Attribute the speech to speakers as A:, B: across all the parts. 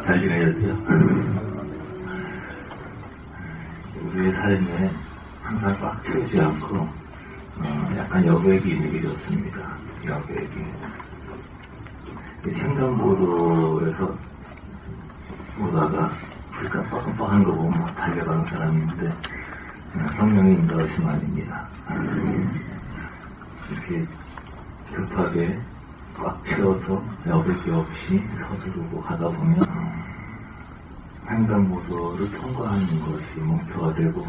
A: 잘 지내셨죠? 우리의 삶에 항상 꽉 채우지 않고 약간 여백이 있는 게 좋습니다. 여백이. 횡단보도에서 오다가 불가 빡빡한 거 보면 막 달려가는 사람인데 성령의 인도하심 아닙니다. 이렇게 급하게 꽉 채워서 여백이 없이 서두르고 가다 보면 횡단보도를 통과하는 것이 목표가 되고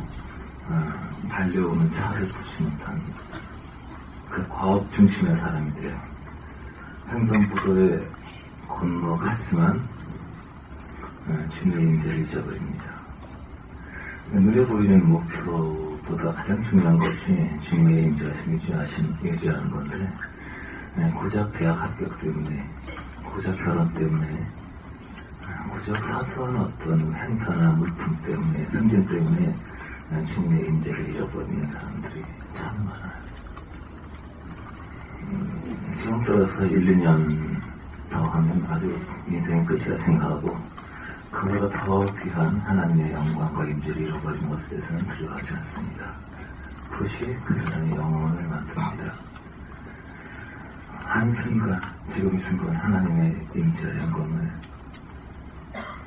A: 달려오는 차를 보지 못하는 그 과업 중심의 사람이 돼요. 횡단보도에 건너갔지만 주님의 임재를 잊어버립니다. 눈에 보이는 목표보다 가장 중요한 것이 주님의 임재하심이 유지하는 건데 고작 대학 합격 때문에, 고작 결혼 때문에, 고작 사소한 어떤 행사나 물품 때문에, 승진 때문에 주님의 임재를 잃어버리는 사람들이 참 많아요. 지금 들어서 1, 2년 더 하면 아주 인생의 끝이라 생각하고 그보다 더 귀한 하나님의 영광과 임재를 잃어버린 것에 대해서는 두려워하지 않습니다. 그것이 그 사람의 영혼을 만듭니다. 한순간, 지금 이 순간 하나님의 임재와 영광을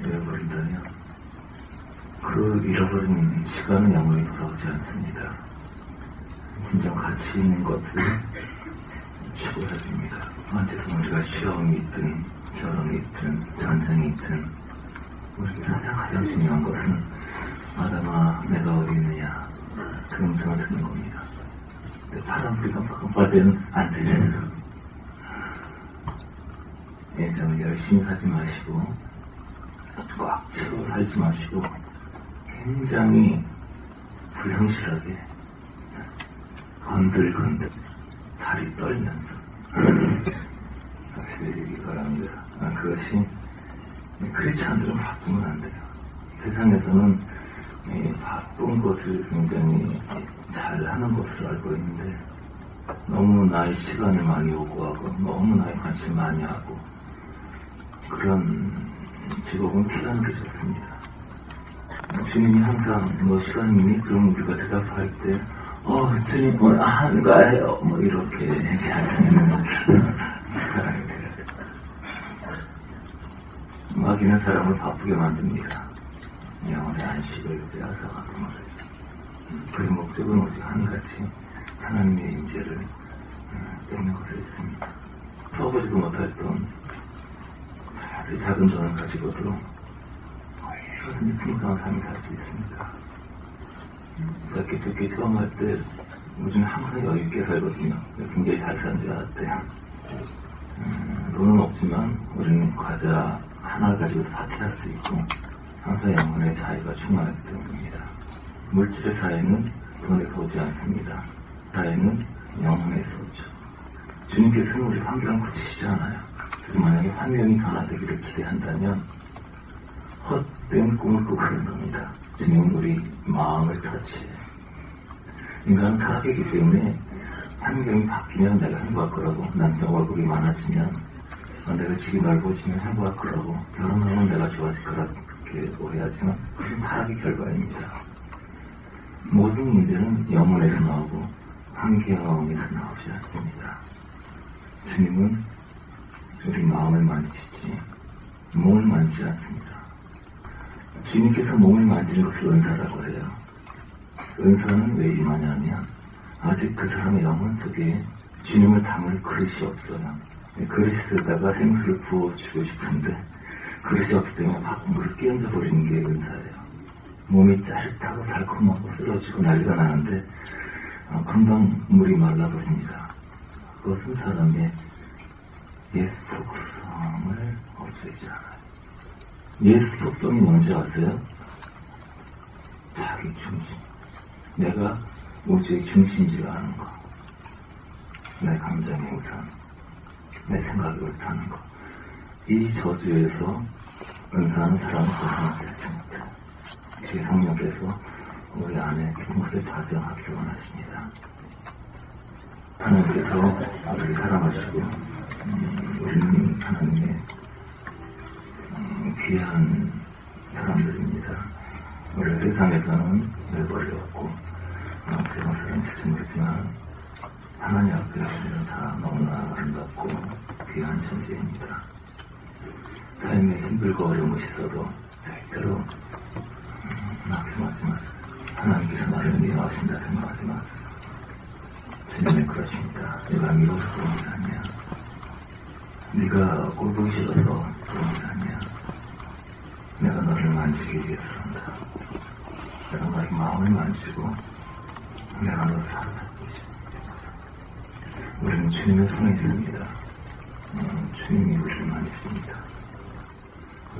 A: 잃어버린다면 그 잃어버린 시간은 영원히 돌아오지 않습니다. 진정 가치 있는 것을 추구해줍니다. 어쨌든 우리가 시험이 있든 결혼이 있든 전쟁이 있든 우리에게 가장 중요한 것은 아담아 내가 어디 있느냐 그 음성을 듣는 겁니다. 바람불이가 빡빡할 때는 안 들려요. 예정을 열심히 하지 마시고 꽉 채워 살지 마시고 굉장히 불성실하게 건들건들 다리 떨면서 하시기 바랍니다. 그것이 크리스찬들은 바쁘면 안 돼요. 세상에서는 바쁜 것을 굉장히 잘 하는 것으로 알고 있는데 너무 나의 시간을 많이 요구하고 너무 나의 관심을 많이 하고 그런 직업은 피하는 게 좋습니다. 주님이 항상 뭐 시간이니? 그럼 우리가 대답할 때 주님 한가해요 뭐 이렇게 얘기하시는 마귀는 사람을 바쁘게 만듭니다. 영혼의 안식을 빼앗아가고 말이죠. 그 목적은 오직 한 가지 하나님의 임재를 뺏는 것에 있습니다. 써보지도 못했던 아주 작은 돈을 가지고도 얼마든지 풍성한 삶을 살 수 있습니다. 짧게 짧게 처음 할 때 요즘 항상 여유있게 살거든요. 굉장히 잘 사는 줄 알았대요. 돈은 없지만 우리는 과자 하나를 가지고 파티할 수 있고 항상 영혼의 자유가 충만하기 때문입니다. 물질의 사회는 돈에서 오지 않습니다. 사회는 영혼에서 오죠. 주님께서는 우리 환경을 굳이시지 않아요. 그리고 만약에 환경이 변화되기를 기대한다면 헛된 꿈을 꾸고 그런 겁니다. 주님은 우리 마음을 터치해요. 인간은 타락이기 때문에 환경이 바뀌면 내가 행복할 거라고, 난 월급이 많아지면 내가 집이 넓어지면 행복할 거라고, 결혼하면 내가 좋아질 거라고 이렇게 오해하지만 그것은 타락의 결과입니다. 모든 문제는 영혼에서 나오고 환경에서 나오지 않습니다. 주님은 우리 마음을 만지시지 몸을 만지지 않습니다. 주님께서 몸을 만지는 것을 은사라고 해요. 은사는 왜 임하냐면 아직 그 사람의 영혼 속에 주님을 담을 그릇이 없어요. 그릇에다가 생수를 부어주고 싶은데 그릇이 없기 때문에 물을 끼얹어 버리는 게 은사예요. 몸이 짜릿하고 달콤하고 쓰러지고 난리가 나는데 금방 물이 말라버립니다. 그것은 사람의 옛 속성을 없애지 않아요. 옛 속성이 뭔지 아세요? 자기 중심. 내가 우주의 중심인 줄 아는 거. 내 감정이 우선, 내 생각이 옳다는 거. 이 저주에서 은사하는 사람은 고생을 하지 못해요. 제 성령께서 우리 안에 깊은 것을 자정하기를 원하십니다. 하나님께서 우리를 사랑하시고 우리는 하나님의 귀한 사람들입니다. 원래 세상에서는 내버려왔고 제가 살았을지 모르지만 하나님 앞에 우리는 다 너무나 아름답고 귀한 존재입니다. 삶에 힘들고 어려움이 있어도 절대로 낙심하지 마세요. 하나님께서 나를 미워하신다 생각하지 마세요. 주님은 그러십니다. 내가 미워서 그런 게 아니야. 네가 꼴보기 싫어서 그런 게 아니야. 내가 너를 만지기 위해서 그런다. 내가 너의 마음을 만지고 내가 너를 사로잡고 있습니다. 우리는 주님의 손에 있습니다. 주님이 우리를 만지십니다.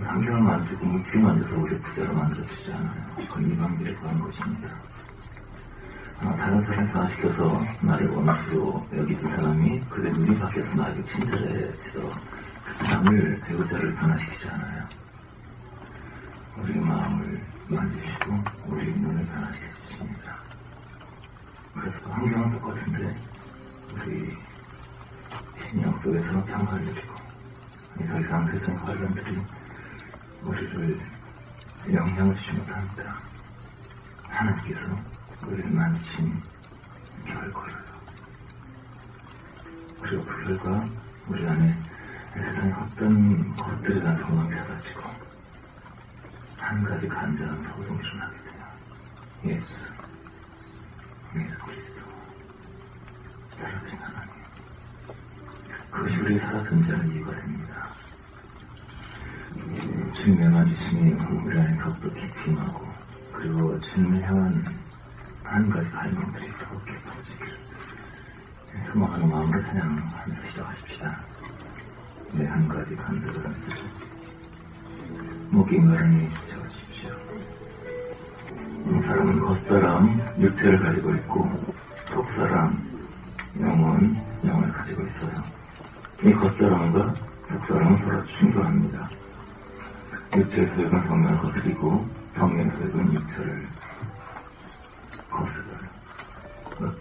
A: 환경을 만지고 물질을 만져서 우리를 부자로 만들어주지 않아요. 그건 이방비를 구하는 것입니다. 다른 사람을 변화시켜서 나를 원수로 여기는 사람이 그의 눈이 밖에서 나에게 친절해지도록 그 사람을 배우자를 변화시키지 않아요. 우리의 마음을 만지시고 우리의 눈을 변화시켜 주십니다. 그래서 환경은 똑같은데 우리 신영 속에서 평화를 누리고 더 이상 세상 관련들이 우리를 영향을 주지 못합니다. 하나님께서 우리를 만지신 결과를 그리고 그 결과 우리 안에 세상의 어떤 것들에 대한 소망이 사라지고 한 가지 간절한 소동이 일어나게 돼요. 예수 그리스도 살아계신 하나님. 그것이 우리의 살아 존재하는 이유가 됩니다. 주님의 만지심이 우리 안에 더욱더 깊이 임하고 그리고 주님을 향한 한 가지 갈망들이 더 깊어지기를 소망하는 마음으로 찬양하면서 시작하십시다. 네, 한 가지 간절한 목이 마르니 채워주십시오. 사람은 겉사람, 육체를 가지고 있고 속사람, 영을 가지고 있어요. 이 겉사람과 속사람은 서로 충돌합니다. 육체의 소욕은 성령을 거스리고 성령의 소욕은 육체를 거스려요.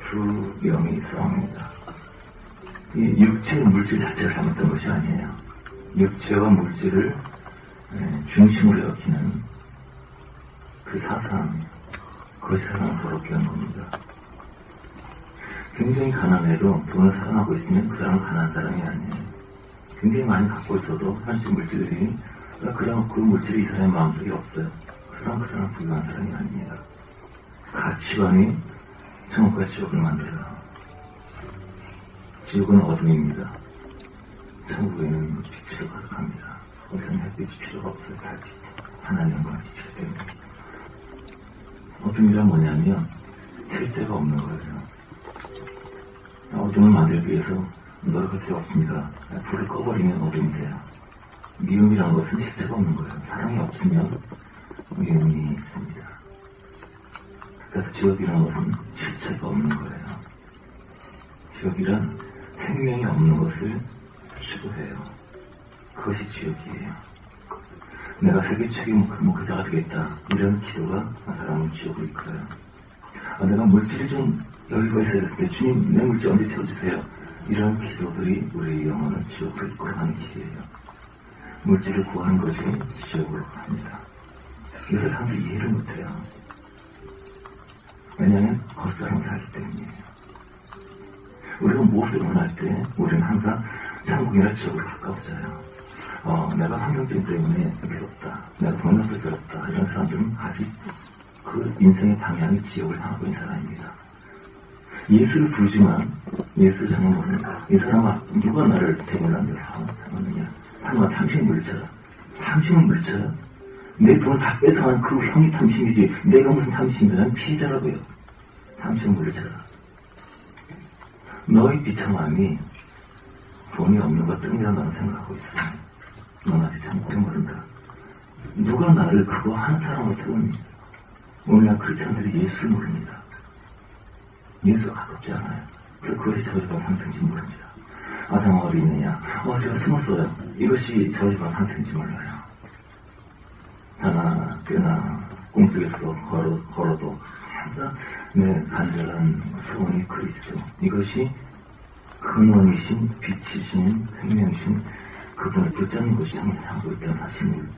A: 두 영이 싸웁니다. 이 육체의 물질 자체를 잘못된 것이 아니에요. 육체와 물질을 중심으로 여기는 그 사상, 그것이 사상을 더럽게 하는 겁니다. 굉장히 가난해도 돈을 사랑하고 있으면 그 사람은 가난한 사람이 아니에요. 굉장히 많이 갖고 있어도 현실 물질들이 그 물질이 이 사람의 마음속에 없어요. 그 사람은 부유한 사람이 아니에요. 가치관이 천국과 지옥을 만들어요. 지옥은 어둠입니다. 천국에는 빛으로 가득합니다. 거기서는 햇빛이 필요가 없어요. 달빛. 하나님과 빛이 때문에. 어둠이란 뭐냐면 실제가 없는 거예요. 어둠을 만들기 위해서 노력할 필요 없습니다. 불을 꺼버리면 어둠이 돼요. 미움이라는 것은 실체가 없는 거예요. 사랑이 없으면 미움이 있습니다. 그래서 지옥이라는 것은 실체가 없는 거예요. 지옥이란 생명이 없는 것을 추구해요. 그것이 지옥이에요. 내가 세계 최고 목회자가 되겠다. 이런 기도가 사람을 지옥으로 이끌어요. 내가 물질이 좀 여유가 있어야 될 때 주님 내 물질 언제 채워주세요. 이런 기도들이 우리의 영혼을 지옥으로 이끌어가는 길이에요. 물질을 구하는 것이 지옥으로 갑니다. 이걸 사람들이 이해를 못해요. 왜냐하면 겉사람을 살기 때문이에요. 우리가 무엇을 원할 때 우리는 항상 천국이나 지옥으로 가까워져요. 내가 환경증 때문에 괴롭다. 내가 돈 없어서 괴롭다. 이런 사람들은 아직 그 인생의 방향이 지옥을 향하고 있는 사람입니다. 예수를 부르지만 예수를 전혀 모릅니다. 이 사람아 누가 나를 제물로 삼았느냐. 상과 탐심을 물리쳐라. 탐심을 물리쳐라. 내 돈을 다 뺏어가는 그 형이 탐심이지 내가 무슨 탐심이란 피해자라고요. 탐심을 물리쳐라. 너의 비참함이 돈이 없는 것 때문이라 너는 생각하고 있어. 넌 아직 참고를 모른다. 누가 나를 그거 하는 사람을 태웁니다. 오늘날 크리스찬들이 예수를 모릅니다. 예수가 가깝지 않아요. 그래서 그것이 저주받은 상태인지 모릅니다. 아담아 어디 있느냐? 제가 숨었어요. 이것이 저주받은 상태인지 몰라요. 하나, 꽤나 꿈속에서 걸어도 항상 내 간절한 소원이 그리스도. 이것이 근원이신 빛이신 생명이신 그분을 붙잡는 것이 향을 향하고 있다는 사실을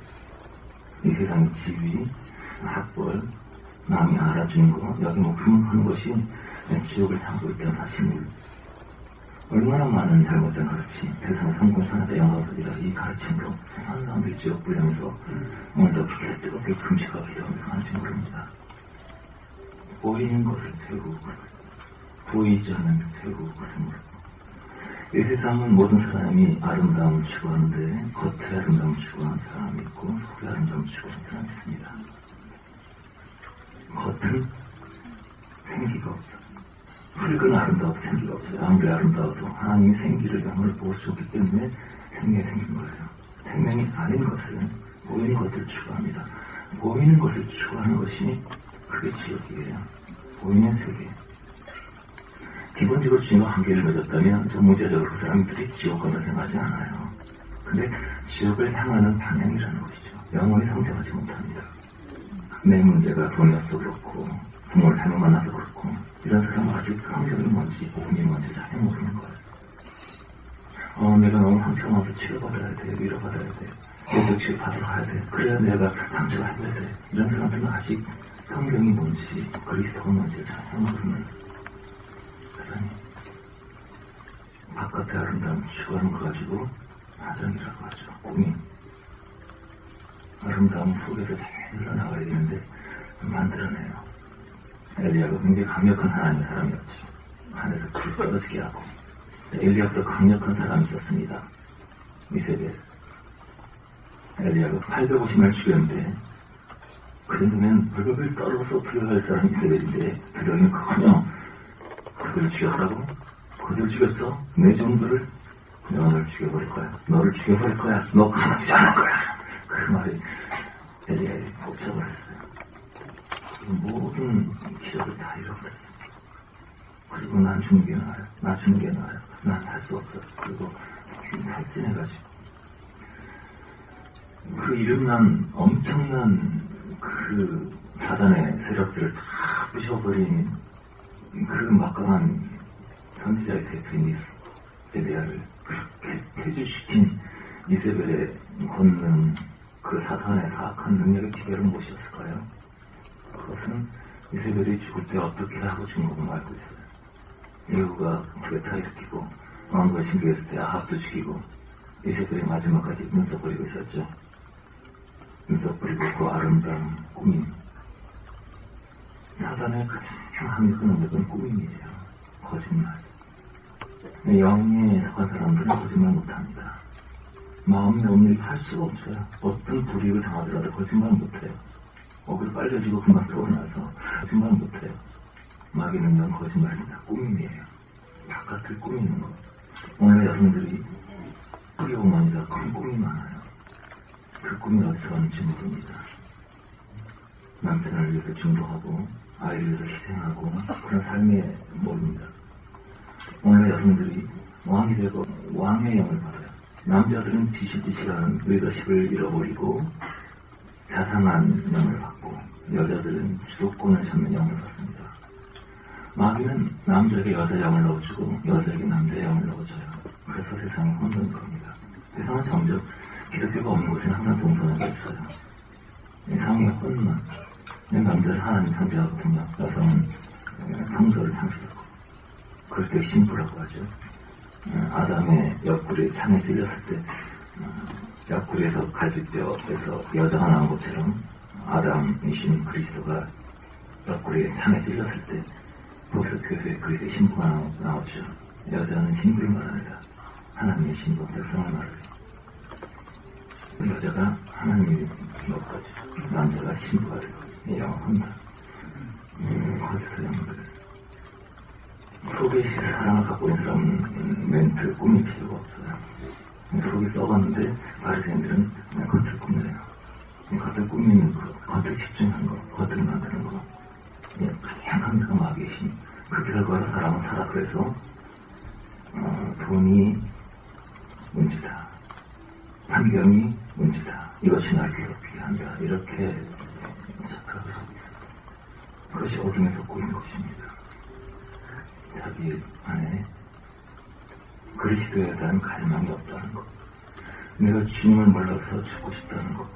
A: 이 세상의 지위, 학벌, 남이 알아주는 거, 여기 목표하는 것이 지옥을 향하고 있다는 사실을 얼마나 많은 잘못된 가르침, 세상의 성공산업의 영광들이라 이 가르침으로 많은 사람들이 지옥 불려면서 오늘도 그렇게 뜨겁게 금식하고 기도하면서 하는지 모릅니다. 보이는 것을 배우고 보이지 않는 배우고 것을 이 세상은 모든 사람이 아름다움을 추구하는데 겉에 아름다움을 추구하는 사람이 있고 속에 아름다움을 추구하는 사람이 있습니다. 겉은 생기가 없어. 흙은 아름다워도 생기가 없어요. 아무리 아름다워도 하나님이 생기를 영을 보여주기 때문에 생명이 생긴 거예요. 생명이 아닌 것은 보이는 것을 추구합니다. 보이는 것을 추구하는 것이 그게 지옥이에요. 보이는 세계. 기본적으로 주님과 관계를 맺었다면 문제적으로 그 사람들이 지옥 가면 생각하지 않아요. 근데 지옥을 향하는 방향이라는 것이죠. 영원히 성장하지 못합니다. 내 문제가 돈이 없어 그렇고 부모를 잘못 만나서 그렇고 이런 사람은 아직 환경이 뭔지 복음이 뭔지 잘 모르는 거예요. 내가 너무 상처가 나서 치료받아야 돼. 위로받아야 돼. 계속 치료받으러 가야 돼. 그래야 내가 상처가 해야 돼. 이런 사람들은 아직 성경이 뭔지 그리스도가 뭔지 잘 모르는 사람이 바깥의 아름다움 추구하는 거 가지고 화장이라고 하죠. 꿈이 아름다움 속에서 잘 흘러나가야 되는데 만들어내요. 엘리야가 굉장히 강력한 하나님의 사람이었죠. 하늘에서 불 떨어지게 하고 엘리야보다 강력한 사람이 있었습니다. 이세벨. 엘리야가 850을 죽였는데 그 정도면 벌벌 떨어서 불효할 사람이 이세벨인데 그러니커녕 그들을 죽였다고? 그들을 죽였어? 내 정도를 너를 죽여버릴 거야. 너를 죽여버릴 거야. 너 가만두지 않을 거야. 그 말이 엘리야에 꽂혀버렸어요. 모든 기적을 다 잃어버렸어. 그리고 난 죽는 게 나아요. 나 죽는 게 나아요. 난 살 수 없어. 그리고 탈진해가지고 그 이름난 엄청난 그 사단의 세력들을 다 부셔버린 그 막강한 선지자의 대표인 엘리야를 그렇게 퇴주시킨 이세벨의 권능, 그 사탄의 사악한 능력의 기별은 무엇이었을까요? 그것은 이세벨이 죽을 때 어떻게 하고 죽은 것을 알고 있어요. 예후가 쿠데타 일으키고 왕과 신기했을 때 아합도 죽이고 이세벨이 마지막까지 눈썹 버리고 있었죠. 눈썹 버리고 그 아름다운 꿈임. 사단의 가장 강력한 능력은 꿈임이에요. 거짓말. 영에 속한 사람들은 거짓말 못합니다. 마음에 없는 일 할 수가 없어요. 어떤 불이익을 당하더라도 거짓말 못해요. 얼굴 빨개지고 금방 쏘아나서 거짓말 못해요. 마귀는 넌 거짓말입니다. 꿈이에요. 바깥을 꾸미는 거. 오늘 여성들이 프리오만이다. 큰 꿈이 많아요. 그 꿈이 어디서 왔는지 모릅니다. 남편을 위해서 중도하고 아이를 위해서 희생하고 그런 삶에 모릅니다. 오늘 여성들이 왕이 되고 왕의 영을 받아요. 남자들은 지시하는 리더십을 잃어버리고 자상한 영을 받고 여자들은 주도권을 잡는 영을 받습니다. 마귀는 남자에게 여자 영을 넣어주고 여자에게 남자의 영을 넣어줘요. 그래서 세상이 혼돈이 겁니다. 세상은 점점 기독교가 없는 곳에는 항상 동성애가 있어요. 세상의 혼만. 남자는 하나님 상징하거든요. 여성은 성소를 상징하고 그럴 때 신부라고 하죠. 아담의 옆구리에 창에 찔렸을 때 옆구리에서 갈비뼈에서 여자가 나온 것처럼 아담이신 그리스도가 옆구리에 창에 찔렸을 때 복수교회에 그리스도의 신부가 나오죠. 여자는 신부를 말합니다. 하나님의 신부, 백성을 말해요. 여자가 하나님이 먹어죠. 남자가 신부가 되고 영원합니다. 거기서 영원합니다. 속에 사랑을 갖고 있는 사람은 멘트 꾸밀 필요가 없어요. 속이 썩었는데 바리새인들은 겉을 꾸며요. 겉을 꾸미는 거, 겉을 집중하는 거, 겉을 만드는 거. 가장 강력한 마귀의 힘. 그 결과로 사람은 살아. 그래서 돈이 문제다. 환경이 문제다. 이것이 날 괴롭히게 한다. 이렇게 착각을 하고 있어요. 그것이 어둠에 덮고 있는 것입니다. 자기 안에 그리스도에 대한 갈망이 없다는 것. 내가 주님을 몰라서 죽고 싶다는 것.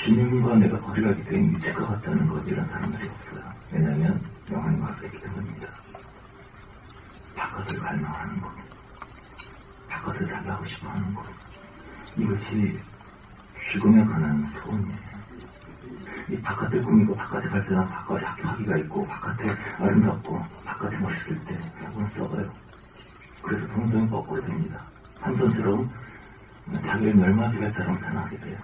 A: 주님과 내가 거리가 있기 때문에 미칠 것 같다는 것이라는 사람들이 없어요. 왜냐하면 영혼이 막혔기 때문입니다. 바깥을 갈망하는 것, 바깥을 살아가고 싶어하는 것, 이것이 죽음에 관한 소원이에요. 이 바깥을 꾸미고 바깥에 갈 때는 바깥에 학기가 있고 바깥에 아름답고 바깥에 멋있을 때 속은 썩어요. 그래서 동성이 거꾸로 됩니다. 삼손처럼 자기를 멸망할 사람을 선하게 돼요.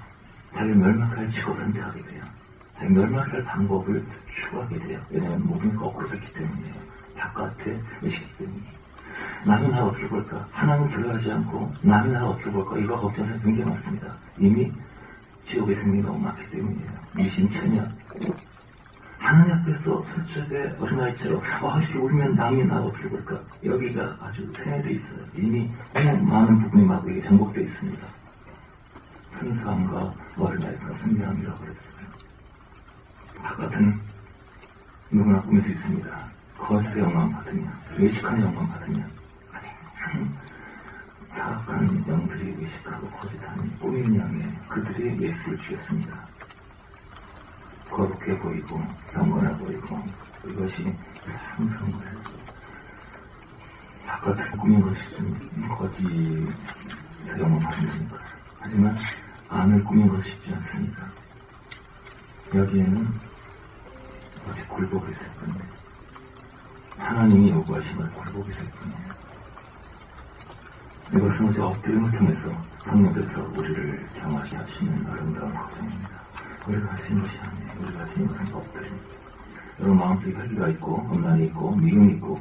A: 자기를 멸망할 직업 선택하게 돼요. 자기 멸망할 방법을 추구하게 돼요. 왜냐하면 모든 거꾸로 됐기 때문이에요. 바깥에 의식기 때문에. 남의 나라 어떻게 볼까? 하나님 두려워하지 않고 남의 나라 어떻게 볼까? 이거 걱정해서 굉장히 많습니다. 이미 지옥의 생명이 너무 많기 때문이에요. 미신천년. 하나님 앞에서 솔직하게 어린아이처럼 이렇게 울면 남이 나라 어떻게 볼까? 여기가 아주 세뇌되어 있어요. 이미 많은 부분이 마귀에게 정복되어 있습니다. 순수함과 어린아이가 순결함이라고 그랬어요. 바깥은 누구나 꾸밀 수 있습니다. 거짓의 영광 받으며 외식한 영광 받으며 사악한 영들이 외식하고 거짓하는 꾸민 양에 그들이 예수를 죽였습니다. 거룩해 보이고 경건해 보이고 이것이 항상 바깥을 꾸민 것이 좀 거짓의 영광 받습니다. 하지만 안을 꾸민 것이 쉽지 않습니다. 여기에는 오직 굴복이 있을 뿐이에요. 하나님이 요구하시는 굴복이 있을 뿐이에요. 이것은 어제 엎드림을 통해서 성령께서 우리를 경화하게 하시는 아름다운 과정입니다. 우리가 하시는 것이 아니에요. 우리가 하시는 것은 엎드림입니다. 여러분 마음속에 회개가 있고 엄란이 있고 미움이 있고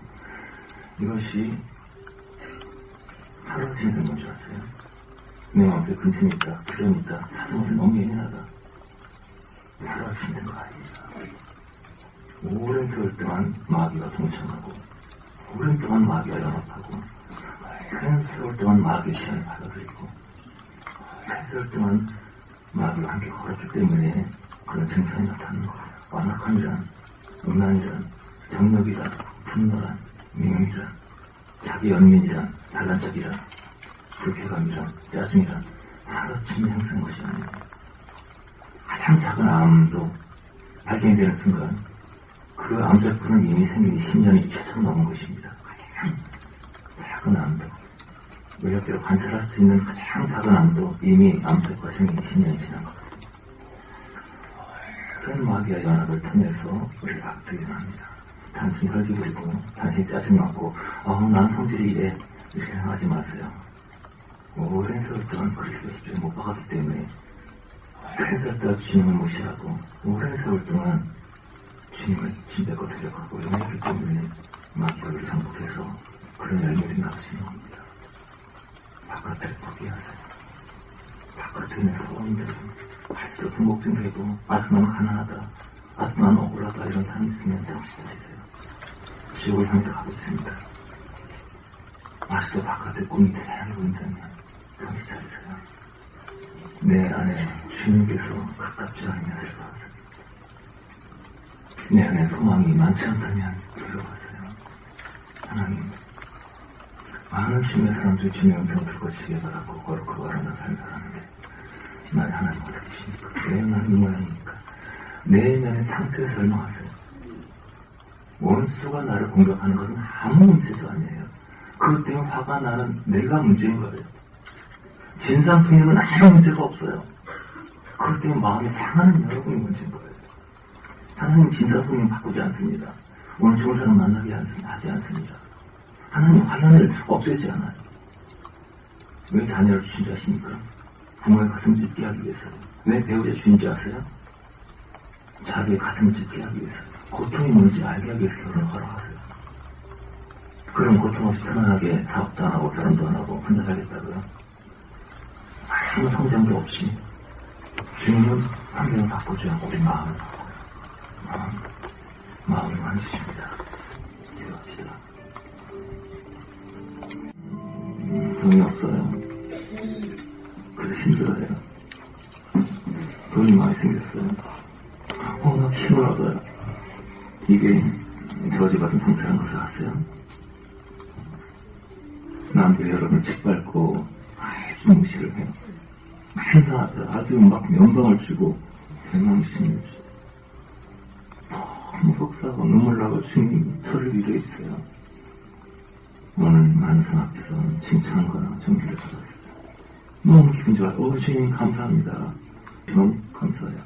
A: 이것이 하루아침에 된 건 줄 아세요? 내 마음속에 근심이 있다, 두려움이 있다, 사정없이 너무 예민하다. 하루아침에 된 거 아닙니다. 오랜 세월 동안 마귀가 동참하고 오랜 동안 마귀가 연합하고 오랜 세월 동안 마귀의 시간을 받아들이고 오랜 세월 동안 마귀와 함께 걸었기 때문에 그런 증상이 나타나는 거예요. 완악함이란, 음란이란, 정력이란, 분노란, 미움이란, 자기 연민이란, 잘난 척이란, 불쾌감이란, 짜증이란 하루아침에 형성한 것이 아니에요. 가장 작은 암도 발견되는 순간 그 암세포는 이미 생긴 10년이 최소 넘은 것입니다. 가장 작은 암도 의학적으로 관찰할 수 있는 가장 작은 암도 이미 암세포가 생긴 10년이 지난 것 같습니다. 그런 마귀와 연합을 통해서 우리가 악들이 합니다. 단순히 혈기 부리고 단순히 짜증나고 난 성질이 이래 이렇게 생각하지 마세요. 오랜 세월 동안 그리스도의 십자가에 못 박았기 때문에 오랜 세월 동안 주님을 무시하고 오랜 세월 동안 주님을 침뱉고 대적하고 영향했기 때문에 마귀가 우리를 정복해서 그런 열매를 낳으시는 겁니다. 바깥을 포기하세요. 바깥에 있는 소원들 할수록 등록증되고 아직 나는 가난하다, 아직 나는 억울하다 이런 사람이 있으면 정신 차리세요. 지옥을 향해서 가고 있습니다. 아직도 바깥에 꿈이 다양하게 보인다면 정신 차리세요. 내 안에 주님께서 가깝지 않으면 슬퍼하세요. 내 안에 소망이 많지 않다면 두려워하세요. 하나님, 많은 주님의 사람들이 주님의 음성을 듣고 지게 바라고 거룩하고 아름다운 삶을 사는데 나의 하나님 어떻게 계십니까? 내 나는 이 모양입니까? 내 인연의 상태를 설명하세요. 원수가 나를 공격하는 것은 아무 문제도 아니에요. 그것 때문에 화가 나는 내가 문제인 거예요. 진상승리는 아무 문제가 없어요. 그것 때문에 마음이 상하는 여러분이 문제인 거예요. 하나님 진상승리는 바꾸지 않습니다. 오늘 좋은 사람 만나게 하지 않습니다. 하나님 환란을 없애지 않아요. 왜 자녀를 주신 줄 아십니까? 부모의 가슴을 찢게 하기 위해서요. 왜 배우자 주신 줄 아세요? 자기의 가슴을 찢게 하기 위해서요. 고통이 뭔지 알게 하기 위해서 결혼을 허락하세요. 그럼 고통 없이 편안하게 사업도 안 하고 결혼도 안 하고 혼자 살겠다고요? 아무 성장도 없이 주님은 환경을 바꾸지 않고 우리 마음을 바꿔요. 마음을 만지십니다. 기도합시다. 돈이 없어요. 그래서 힘들어요. 돈이 많이 생겼어요. 나 힘을 얻어요. 이게 저지받은 상태라는 것을 아세요? 남들 여러분을 짓밟고 아주 무시를 해요. 맨날 아주 막 명성을 주고 개망신 너무 속상하고 눈물 나고 주님 저를 위로해 주세요. 오늘 만성 앞에서 칭찬과 정기를 받았어요. 너무 기분 좋아요. 주님 감사합니다. 너무 감사해요.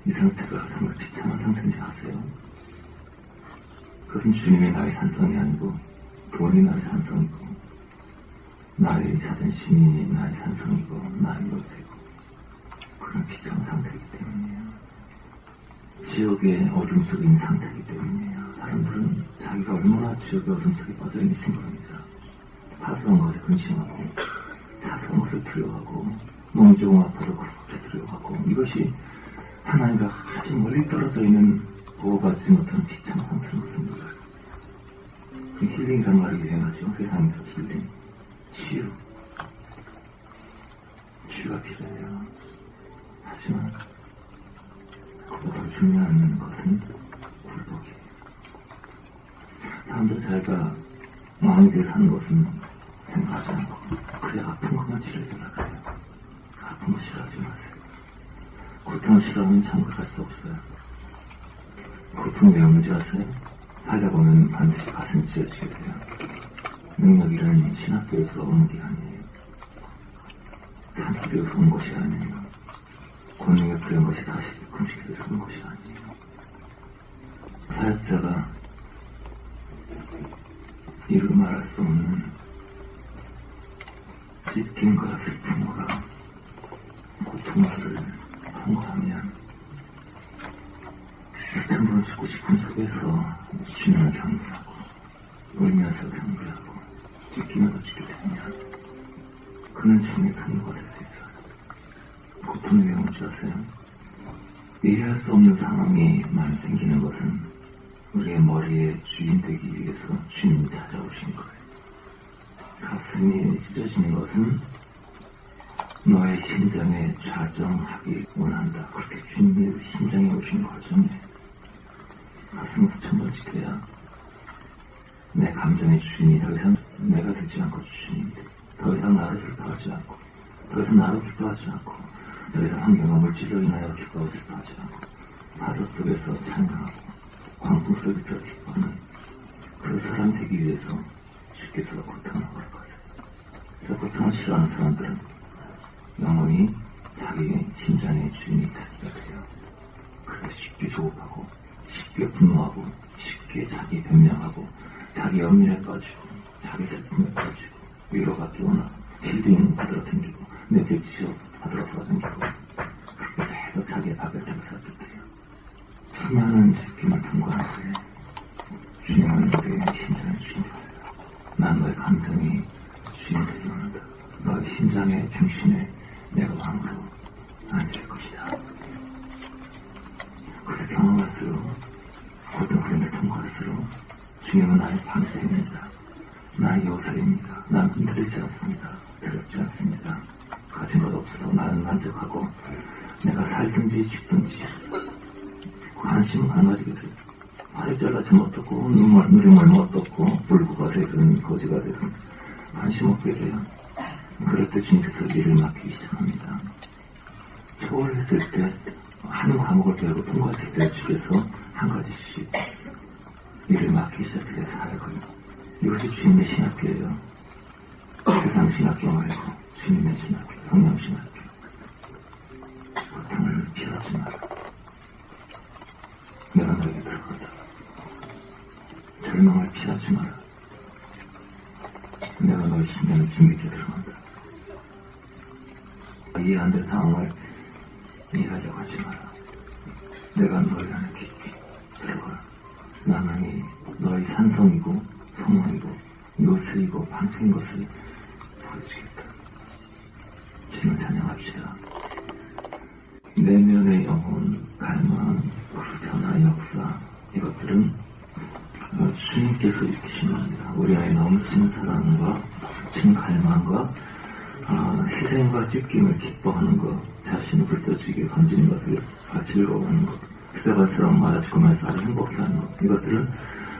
A: 이 상태가 정말 비참한 상태인지 아세요? 그것은 주님의 나의 산성이 아니고 돈이 나의 산성이고 나의 자존심이 나의 산성이고 나의 요새고 그런 비참한 상태이기 때문이에요. 지옥의 어둠 속에 있는 상태이기 때문이에요. 사람들은 자기가 얼마나 지옥의 어둠 속에 빠져있는지 모릅니다. 사소한 것에 근심하고 사소한 것을 두려워하고 몸이 조금 아파도 그렇게 두려워하고 이것이 하나님과 아주 멀리 떨어져 있는 보호받지 못하는 비참한 상태인 것입니다. 그 힐링이라는 말이 유행하죠. 세상에서 힐링, 치유가 필요해요. 하지만 그보다 중요한 것은 굴복이에요. 사람들 자기가 마음이 되어 사는 것은 생각하지 않고 그래 아픈 것만 치료해달라 그래요. 아픈 거 싫어하지 마세요. 고통을 싫어하면 참고할 수 없어요. 고통이 왜 오는지 아세요? 살다 보면 반드시 가슴이 찢어지게 돼요. 능력이란 신학교에서 오는 게 아니에요. 산소교에서 온 것이 아니에요. 권능에 부여한 것이 다시 금식에서 온 것이 아니에요. 사역자가 이루 말할 수 없는 찢김과 슬픔과 고통을 통과하면 슬픔으로 죽고 싶은 속에서 주님을 경배하고 울면서 경배하고 찢기면서 죽게 되면 그는 주님의 통로가 될 수 있어요. 고통이 왜 오는지 아세요? 이해할 수 없는 상황이 많이 생기는 것은 우리의 머리에 주인 되기 위해서 주님이 찾아오신 거예요. 가슴이 찢어지는 것은 너의 심장에 좌정하기 원한다. 그렇게 주님의 심장에 오신 과정에 가슴을 천번지켜야 내 감정의 주인이 더 이상 내가 되지 않고 주인이 돼. 더 이상 나를 슬퍼하지 않고 더 이상 나를 기뻐하지 않고 더 이상 환경과 물질로 인하여 기뻐하고 슬퍼하지 않고 파도 속에서 찬양하고 광풍 속에서 기뻐하는 그 사람이 되기 위해서 주께서 고통을 받을 거예요. 그래서 고통을 싫어하는 사람들은 영원히 자기 심장의 주인이 자기가 돼요. 그렇게 쉽게 조급하고 쉽게 분노하고 쉽게 자기 변명하고 자기 연민에 빠지고 자기 슬픔에 빠지고 위로가 뛰어나고 힐링 받으러 댕기고 내적 지옥 받으러 댕기고 그렇게 해서 자기의 밥을 잡아서 돼요. 수많은 지킴을 통과한 후에 주님은 우리의 심장의 주인이 돼요. 난 너의 감정이 주인이 되기 원한다. 너의 심장의 중심에 내가 왕으로 앉을 것이다. 그래서 경험할수록 고통 훈련을 통과할수록 주님은 나의 방패입니다. 나의 요새입니다. 난 흔들리지 않습니다. 두렵지 않습니다. 가진 것 없어 나는 만족하고 내가 살든지 죽든지 관심 안 가지게 돼요. 팔이 잘라지 못하고 누림을 못떴고 불구가 되든 거지가 되든 관심 없게 돼요. 그럴 때 주님께서 일을 맡기기 시작합니다. 초월했을 때 한 과목을 배우고 통과했을 때 주께서 한 가지씩 일을 맡기기 시작해요. 사역을. 이것이 주님의 신학교예요. 세상 신학교 말고 주님의 신학교, 성령 신학교. 고통을 피하지 마라. 내가 너에게 들어가다. 절망을 피하지 마라. 내가 너의 심장을 진미게 들어간다. 이해 안 될 상황을 이해하려고 하지 마라. 내가 너희 안에 깊이 들어가. 나만이 너의 산성이고 성령이고 요새이고 방패인 것을 보여주겠다. 주님을 찬양합시다. 내면의 영혼, 갈망, 변화, 역사 이것들은 주님께서 일으키시는 겁니다. 우리 안에 넘치는 사랑과 넘치는 갈망과 희생과 찢김을 기뻐하는 것, 자신을 불쏘지게 건지는 것을 즐거워하는 것, 스테반처럼 맞아주고면서 아주 행복해하는 것, 이것들은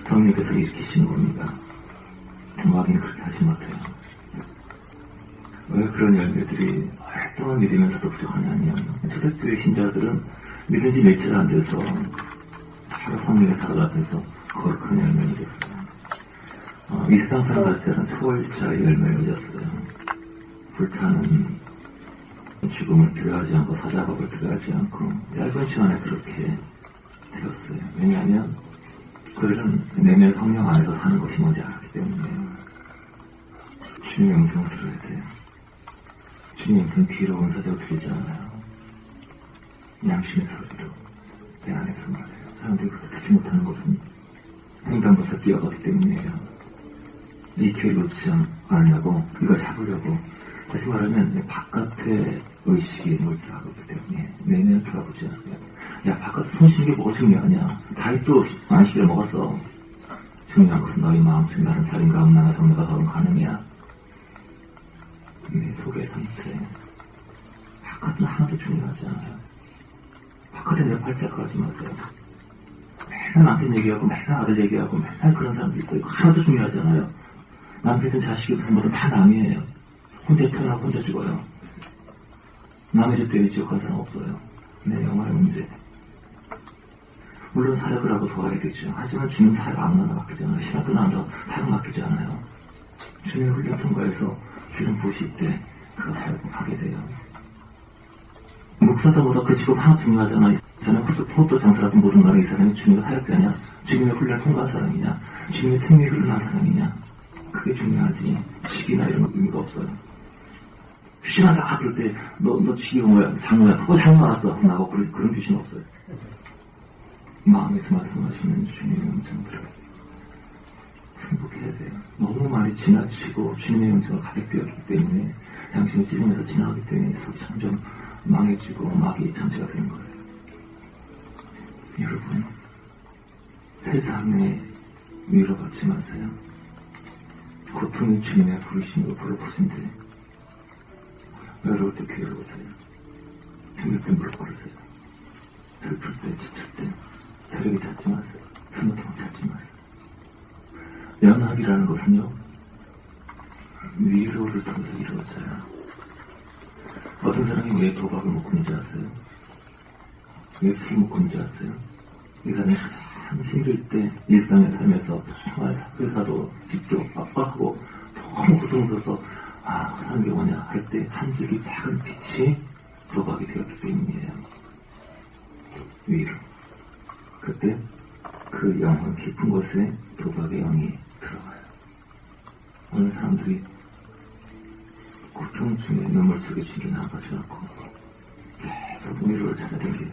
A: 성령께서 일으키시는 겁니다. 마귀는 그렇게 하지 못해요. 왜 그런 열매들이 활동을 믿으면서도 부족하냐면 초대교회 신자들은 믿은 지 며칠 안 돼서 하루 성령의 사도 앞에서 거룩한 열매를 맺었어요. 이 세상 사람 같지 않은 초월자의 열매를 맺었어요. 불타는 죽음을 필요하지 않고 사자박을 필요하지 않고 짧은 시간에 그렇게 되었어요. 왜냐하면 그들은 내면 성령 안에서 사는 것이 뭔지 알았기 때문에. 주님의 음성을 들어야 돼요. 주님의 음성 귀로 원사자고 들리지 않아요. 양심의 소리로 내 안에서 말해요. 사람들이 그렇게 듣지 못하는 것은 횡단보사 뛰어가기 때문이에요. 이 기회를 놓치지 않으려고, 이걸 잡으려고, 다시 말하면 바깥의 의식이 몰두하기 때문에 내면을 돌아보지 않아요. 야, 바깥에 손 씻는 게 뭐가 중요하냐. 다이도 안식을 먹었어. 중요한 것은 너희 마음속 나는 살인가 음란한 성내가 더는 가능이야. 내 속의 상태. 바깥은 하나도 중요하지 않아요. 바깥에 내 팔자가 하지 마세요. 맨날 남편 얘기하고 맨날 아들 얘기하고 맨날 그런 사람도 있고 하나도 중요하지 않아요. 남편이든 자식이든 뭐든 다 남이에요. 혼자 태어나고 혼자 죽어요. 남의 집 때문에 지옥할 사람 없어요. 내 영혼의 문제. 물론 사역을 하고 도와야 되죠. 하지만 주님 사역 아무나 맡기지 않아요. 신학 끝나서 사역 맡기지 않아요. 주님의 훈련 통과해서 기름 부으실 때 그 사역을 하게 돼요. 목사도 뭐라 그 직업 하나 중요하잖아. 이 사람은 포도 장사라도 모르는 거는 이 사람이 주님의 사역자냐, 주님의 훈련을 통과한 사람이냐, 주님의 생명이 흘러난 사람이냐. 그게 중요하지. 직이나 이런 거 의미가 없어요. 귀신하다 그럴 때 너 직이 뭐야? 장모야. 장모 알았어. 나하고 그런 귀신 없어요. 마음에서 말씀하시는 주님의 음성 들어요. 승복해야 돼요. 너무 많이 지나치고 주님의 음성을 가볍게 여기기 때문에 양심이 찌르면서 지나가기 때문에 속이 점점 망해지고 마귀의 장치가 되는 거예요. 여러분, 세상에 위로받지 마세요. 고통이 주님의 부르심으로 부르짖는데 외로울 때 귀를 보세요. 힘들 때 무릎 꿇으세요. 슬플 때, 지칠 때 세력이 찾지 마세요. 스마트폰 찾지 마세요. 연합이라는 것은요, 위로를 통해서 이루어져요. 어떤 사람이 왜 도박을 못 끊는지 아세요? 왜 술을 못 끊는지 아세요? 이 사람이 참 힘들 때 일상에 살면서 정말 회사도 집도 압박하고 너무 고통스러워서 하는 게 뭐냐 할 때 한 줄기 작은 빛이 도박이 되었기 때문이에요. 위로. 그때 그 영혼 깊은 곳에 도박의 영이 들어가요. 어느 사람들이 고통 중에 눈물 속에 죽이 나가셔갖고 계속 위로를 찾아다녀요.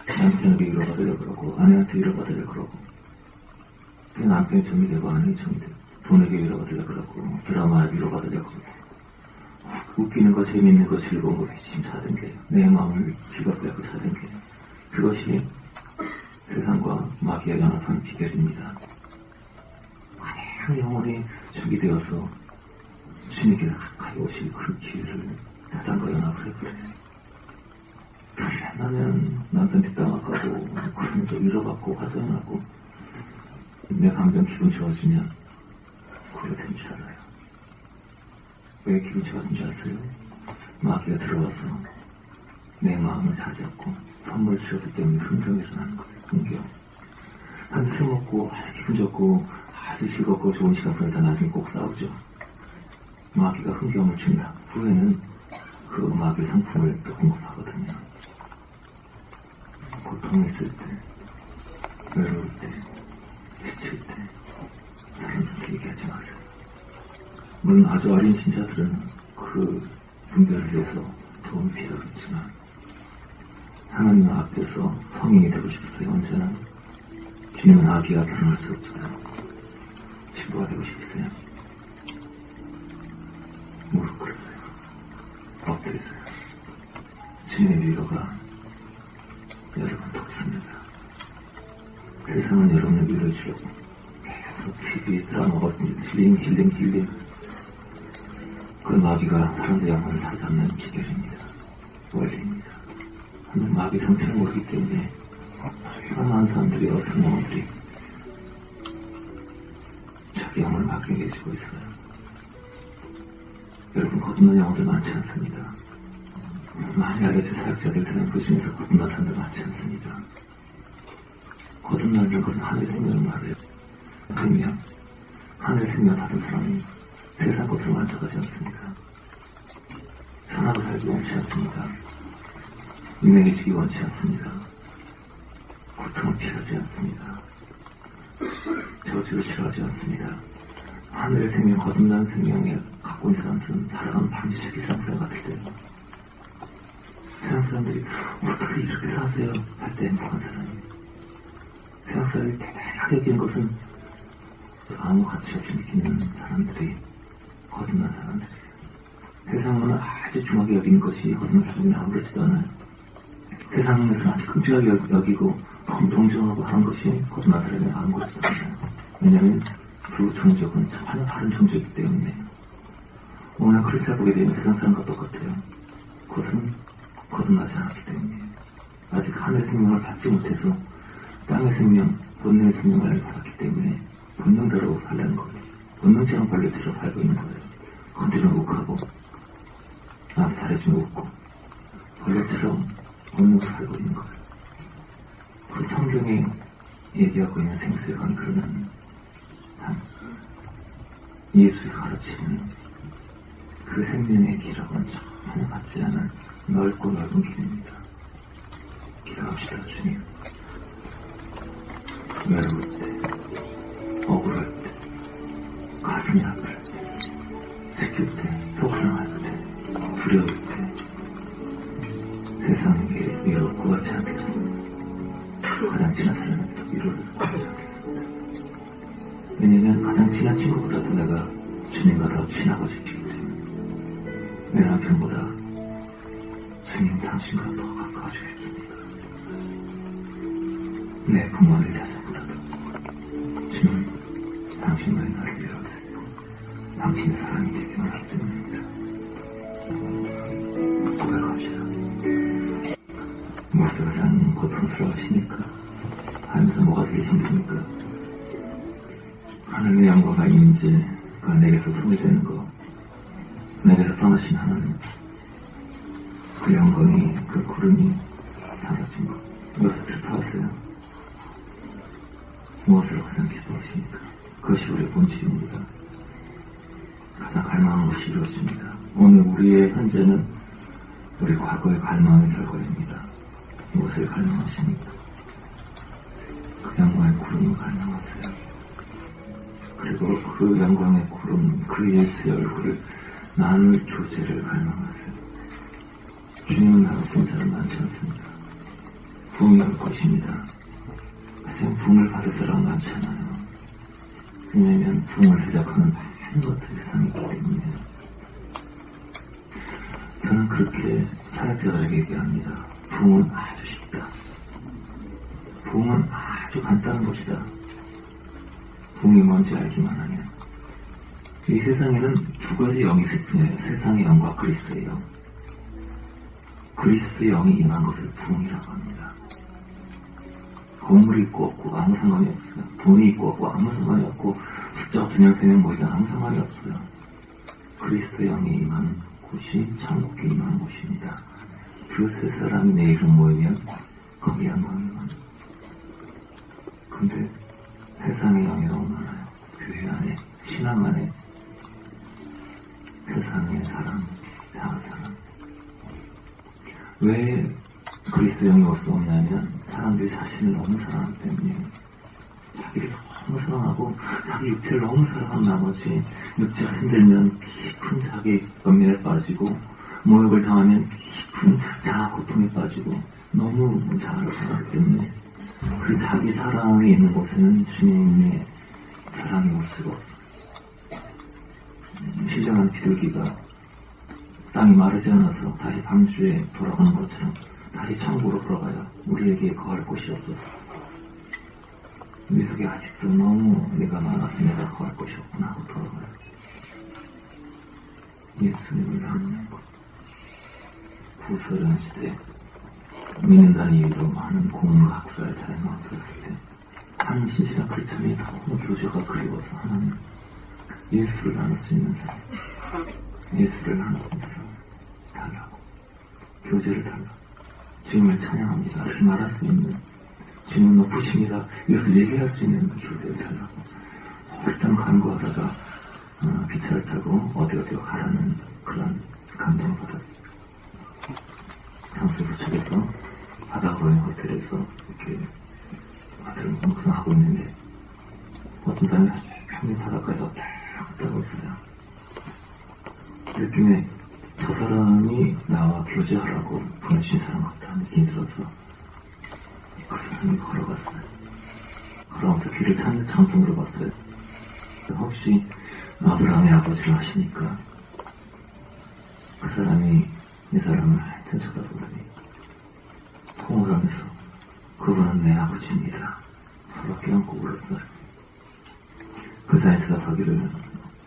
A: 남편에게 위로받으려고 그러고 아내한테 위로받으려고 그러고 그 남편이 정이 되고 아내이 정이 되고 돈에게 위로받으려고 그러고 드라마에 위로받으려고 그러고 웃기는 거 재밌는 거 즐거운 거 핵심 찾아다녀요. 내 마음을 기겁하고 찾아다녀요. 그것이 세상과 마귀와 연합한 비결입니다. 만약 영혼이 준비되어서 주님께 가까이 오실 그 기회를 세상과 연합을 해버려요. 나는 남편 뒷담화하고 그러면서 위로받고 화장하고 내 감정 기분 좋아지면 그게 된 줄 알아요. 왜 기분 좋아진 줄 아세요? 마귀가 들어와서 내 마음을 다잡고 선물 주었기 때문에 흥정이 일어나는 거예요. 흥경. 한 술 먹고 아주 기분 좋고 아주 즐겁고 좋은 시간 보내다 나중에 꼭 싸우죠. 마귀가 흥경을 줍니다. 후에는 그 마귀 상품을 또 공급하거든요. 고통이 있을 때, 외로울 때, 지칠 때 사람들한테 얘기하지 마세요. 물론 아주 어린 신자들은 그 분별을 위해서 도움이 필요하겠지만 하나님 앞에서 성인이 되고 싶으세요. 언제나 주님은 아기와 결혼할 수 없어요. 친구가 되고 싶으세요. 무릎 꿇으세요. 엎드리세요. 주님의 위로가 여러분 돕습니다. 세상은 여러분을 위로해 주려고 계속 TV 드라마거든요. 힐링 그 마귀가 사람들의 영혼을 사로잡는 비결입니다. 원리입니다. 하는 마귀 정체를 모르기 때문에 많은 사람들이 어떤 영혼들이 자기 영혼을 맡기게 해주고 있어요. 여러분 거듭난 영혼들 많지 않습니다. 많이 알려진 사역자들은 그 중에서 거듭난 사람도 많지 않습니다. 거듭나는 것은 하늘의 생명을 말해요. 생명, 하늘의 생명을 받은 사람이 세상 것으로 만족하지 않습니다. 편하고 살기 원치 않습니다. 유명해지기 원치 않습니다. 고통을 피하지 않습니다. 저주를 싫어하지 않습니다. 하늘의 생명, 거듭난 생명을 갖고 있는 사람들은 살아가는 반드시 세상사람 같을 때 세상 사람들이 어떻게 이렇게 사세요? 할 때 행복한 사람이에요. 세상 사람이 대단하게 여기는 것은 아무 가치 없이 느끼는 사람들이 거듭난 사람들이에요. 세상은 아주 중하게 여기는 것이 거듭난 사람이 아무렇지도 않아요. 세상에서는 아주 끔찍하게 여기고 동정하고 하는 것이 거듭난 사람이 아무렇지도 않아요. 왜냐하면 그 종족은 전혀 다른 종족이기 때문에 오늘 그리스도를 보게 되면 세상 사람과 똑같아요. 그것은 거듭나지 않았기 때문에 아직 하늘의 생명을 받지 못해서 땅의 생명, 본능의 생명을 받았기 때문에 본능대로 살려는 거예요. 본능처럼 벌레처럼 살고 있는 거예요. 건드리면 욱하고 암살해주면 웃고 벌레처럼 본능으로 살고 있는 거예요. 그 성경에 얘기하고 있는 생수에 그러면 예수가 가르치는 그 생명의 길하고는 전혀 같지 않은 넓고 넓은 길입니다. 기도합시다. 주님, 외로울 때, 억울할 때, 가슴이 아플 때, 지킬 때, 속상할 때, 두려울 때 세상에게 위로 구하지 않겠습니다. 가장 친한 사람에게 위로를 구하지 않겠습니다. 왜냐면 가장 친한 친구보다도 내가 주님과 더 친하고 싶기 때문에 내 남편보다 주님 당신과 더 가까워지고 싶습니다. 내 부모의 자식보다도 주님 당신만이 나를 위로하시고 당신의 사랑이 되게 원하기 때문입니다. 고백합시다. 무엇이 가장 고통스러우십니까? 하면서 뭐가 제일 힘듭니까? 하나님의 영광과 임재가 내게서 소개되는 것, 내게서 떠나신 하나님, 그 영광이, 그 구름이 사라진 것, 이것을 슬퍼하세요. 무엇을 가장 기뻐하십니까? 그것이 우리의 본질입니다. 가장 갈망하는 것이 이루어집니다. 오늘 우리의 현재는 우리 과거의 갈망의 결과입니다. 무엇을 갈망하십니까? 그 영광의 구름을 갈망하세요. 그리고 그 영광의 구름, 그 예수의 얼굴을 나눌 조제를 갈망하세요. 주님은 나가신 사람 많지 않습니다. 부흥이 올 것입니다. 하지만 부흥을 받을 사람 많지 않아요. 왜냐하면 부흥을 시작하는 많은 것들이 세상에 있기 때문에. 저는 그렇게 사역자들에게 얘기합니다. 부흥은 아주 쉽다. 부흥은 아주 간단한 것이다. 부흥이 뭔지 알기만 하면. 이 세상에는 두 가지 영이 있어요. 세상의 영과 그리스도의 영. 그리스도의 영이 임한 것을 부흥이라고 합니다. 건물이 있고 없고 아무 상관이 없어요. 돈이 있고 없고 아무 상관이 없고 숫자가 2명, 3명 모이다 아무 상관이 없어요. 그리스도의 영이 임하는 곳이 천국에 임하는 곳입니다. 그 세 사람이 내 이름 모이면 거기 영광이 임합니다. 근데 세상의 영이 너무 많아요. 교회 안에, 신앙 안에 세상의 사람, 자아사람. 왜 그리스도 영이 올 수 없냐면 사람들이 자신을 너무 사랑하기 때문에 자기를 너무 사랑하고 자기 육체를 너무 사랑한 나머지 육체가 힘들면 깊은 자기 연민에 빠지고 모욕을 당하면 깊은 자아 고통에 빠지고 너무 자아를 사랑하기 때문에 그 자기 사랑이 있는 곳에는 주님의 사랑이 올 수가 없어요. 신령한 비둘기가 땅이 마르지 않아서 다시 방주에 돌아가는 것처럼 다시 천국으로 돌아가야 우리에게 거할 곳이 없어서 우리 속에 아직도 너무 내가 많아서 내가 거할 곳이 없구나 하고 돌아가요. 예수님을 나누는 것. 구소련 시대 믿는다는 이유로 많은 공과 학살 자연과 들었을 때 한 신실한 크리스찬이 너무 교제가 그리워서 하나님 예수를 나눌 수 있는 사람, 예수를 나눌 수 있는 사람 당하고 교제를 달라. 주님을 찬양합니다. 이렇게 말할 수 있는, 주님 높으십니다. 이것을 얘기할 수 있는 교제를 달라고. 일단 간구하다가 기차를 타고 어디 가라는 그런 감정을 받았어요. 장수 도착해서 바다로 있는 호텔에서 이렇게 아들을 묵상하고 있는데 어떤 사람이 평일 바닷가에서 딱 따고 있어요. 느낌에 저 사람이 나와 교제하라고 보내주신 사람 같다는 느낌이 들어서 그 사람이 걸어갔어요. 걸어가면서 길을 찾는 장소를 봤어요. 혹시 아브라함의 아버지를 아시니까 그 사람이 이 사람을 한참 쳐다보더니 통을 하면서 그분은 내 아버지입니다. 서로 껴안고 울었어요. 그 사이에 대답하기를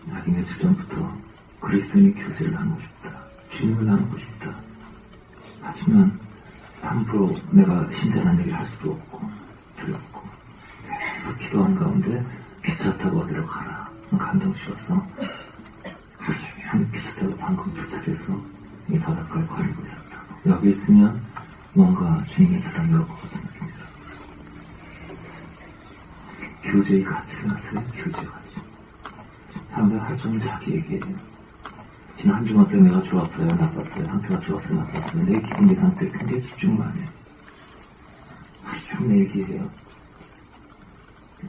A: 자기 며칠 전부터 그리스도인의 교제를 나누고 싶다. 주님을 나누고 싶다. 하지만 함부로 내가 신자라는 얘기를 할 수도 없고 두렵고 계속 기도한 가운데 기차 타고 어디로 가라. 감동스러워서 한 기차 타고 방금 도착해서 이 바닷가에 걸리고 있었다. 여기 있으면 뭔가 주님의 사랑이 올 것 같은 느낌이다. 교제의 가치가 나서요. 교제의 가치. 사람들 하루 종일 자기 얘기해요. 지난 한 주간 동안 내가 좋았어요, 나빴어요, 상태가 좋았어요, 나빴어요. 내 기분, 내 상태에 굉장히 집중을 안 해요. 하루 종일 얘기해요.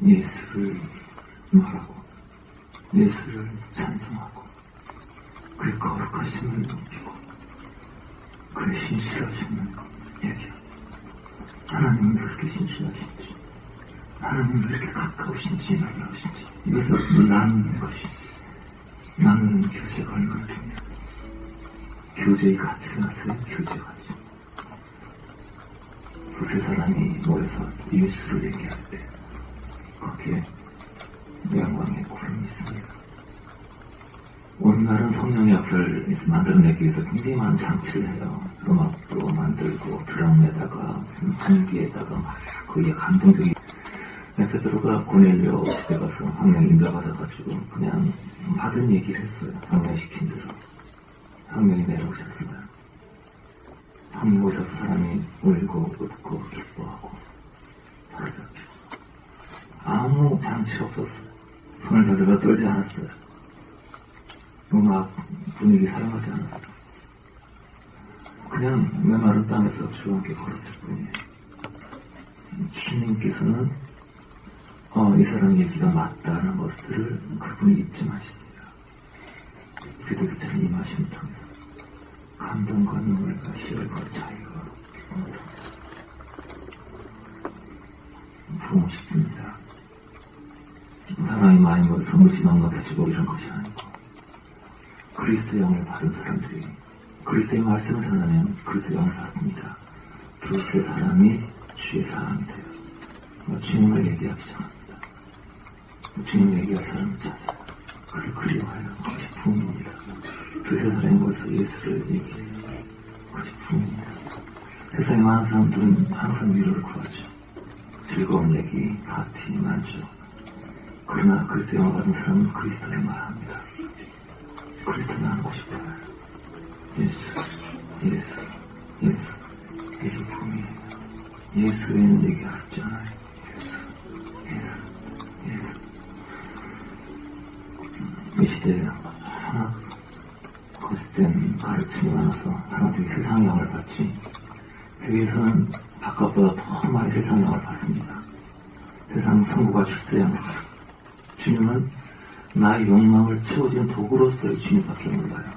A: 예수를 말하고, 예수를 찬송하고, 그의 거룩하심을 높이고, 그의 신실하심을 얘기하고, 하나님은 왜 이렇게 신실하신지, 하나님은 왜 이렇게 가까우신지, 놀라우신지, 이것을 나누는 것이, 나누는 교제가 얼마나 중요해요. 교제의 가치가 나서요. 교제의 가치. 두세 사람이 모여서 예수를 얘기할 때 거기에 영광의 구름이 있습니다. 오늘날은 성령의 역사를 만들어내기 위해서 굉장히 많은 장치를 해요. 음악도 만들고 드럼에다가 무슨 한기에다가 막 거기에 감동적인 베드로가 고넬료 집에 가서 성령 인도받아가지고 그냥 받은 얘기를 했어요. 성령 시킨 대로. 성령이 내려오셨어요. 성령 오셔서 사람이 울고 웃고 기뻐하고 사라졌죠. 아무 장치 없었어요. 손을 들어 떨지 않았어요. 음악 분위기 사용하지 않았어요. 그냥 메마른 땅에서 주와 함께 걸었을 뿐이에요. 주님께서는 이 사람 얘기가 맞다는 것들을 그분이 잊지 마십니다. 기도기처럼 임하심을 통해서 감동과 눈물과 희열과 자유가 부어 싶습니다. 사람이 많이 모여서 무지만 같아지고 이런 것이 아니고 그리스도의 영을 받은 사람들이 그리스도의 말씀을 전하면 그리스도의 영을 받습니다. 두세 사람이 주의 사람이 돼요. 주님을 얘기하기 시작합니다. 주님을 얘기할 사람을 찾아 그를 그리워하여 그것이 부흥입니다. 두세 사람이 모여서 예수를 얘기해요. 그것이 부흥입니다. 세상에 많은 사람들은 항상 위로를 구하죠. 즐거운 얘기, 파티 많죠. 그러나 그리스도 영을 받은 사람은 그리스도를 말합니다. 그리스도 나누고 싶어요. 예수 이게 부흥이에요. 예수 외에는 얘기할 수 않아요. 예수 이 시대에 하나 거짓된 가르침이 많아서 사람들이 세상의 영을 받지 교회에서는 바깥보다 더 많이 세상의 영을 받습니다. 세상 성부가 출세한 것. 주님은 나의 욕망을 채워주는 도구로서의 주님밖에 몰라요.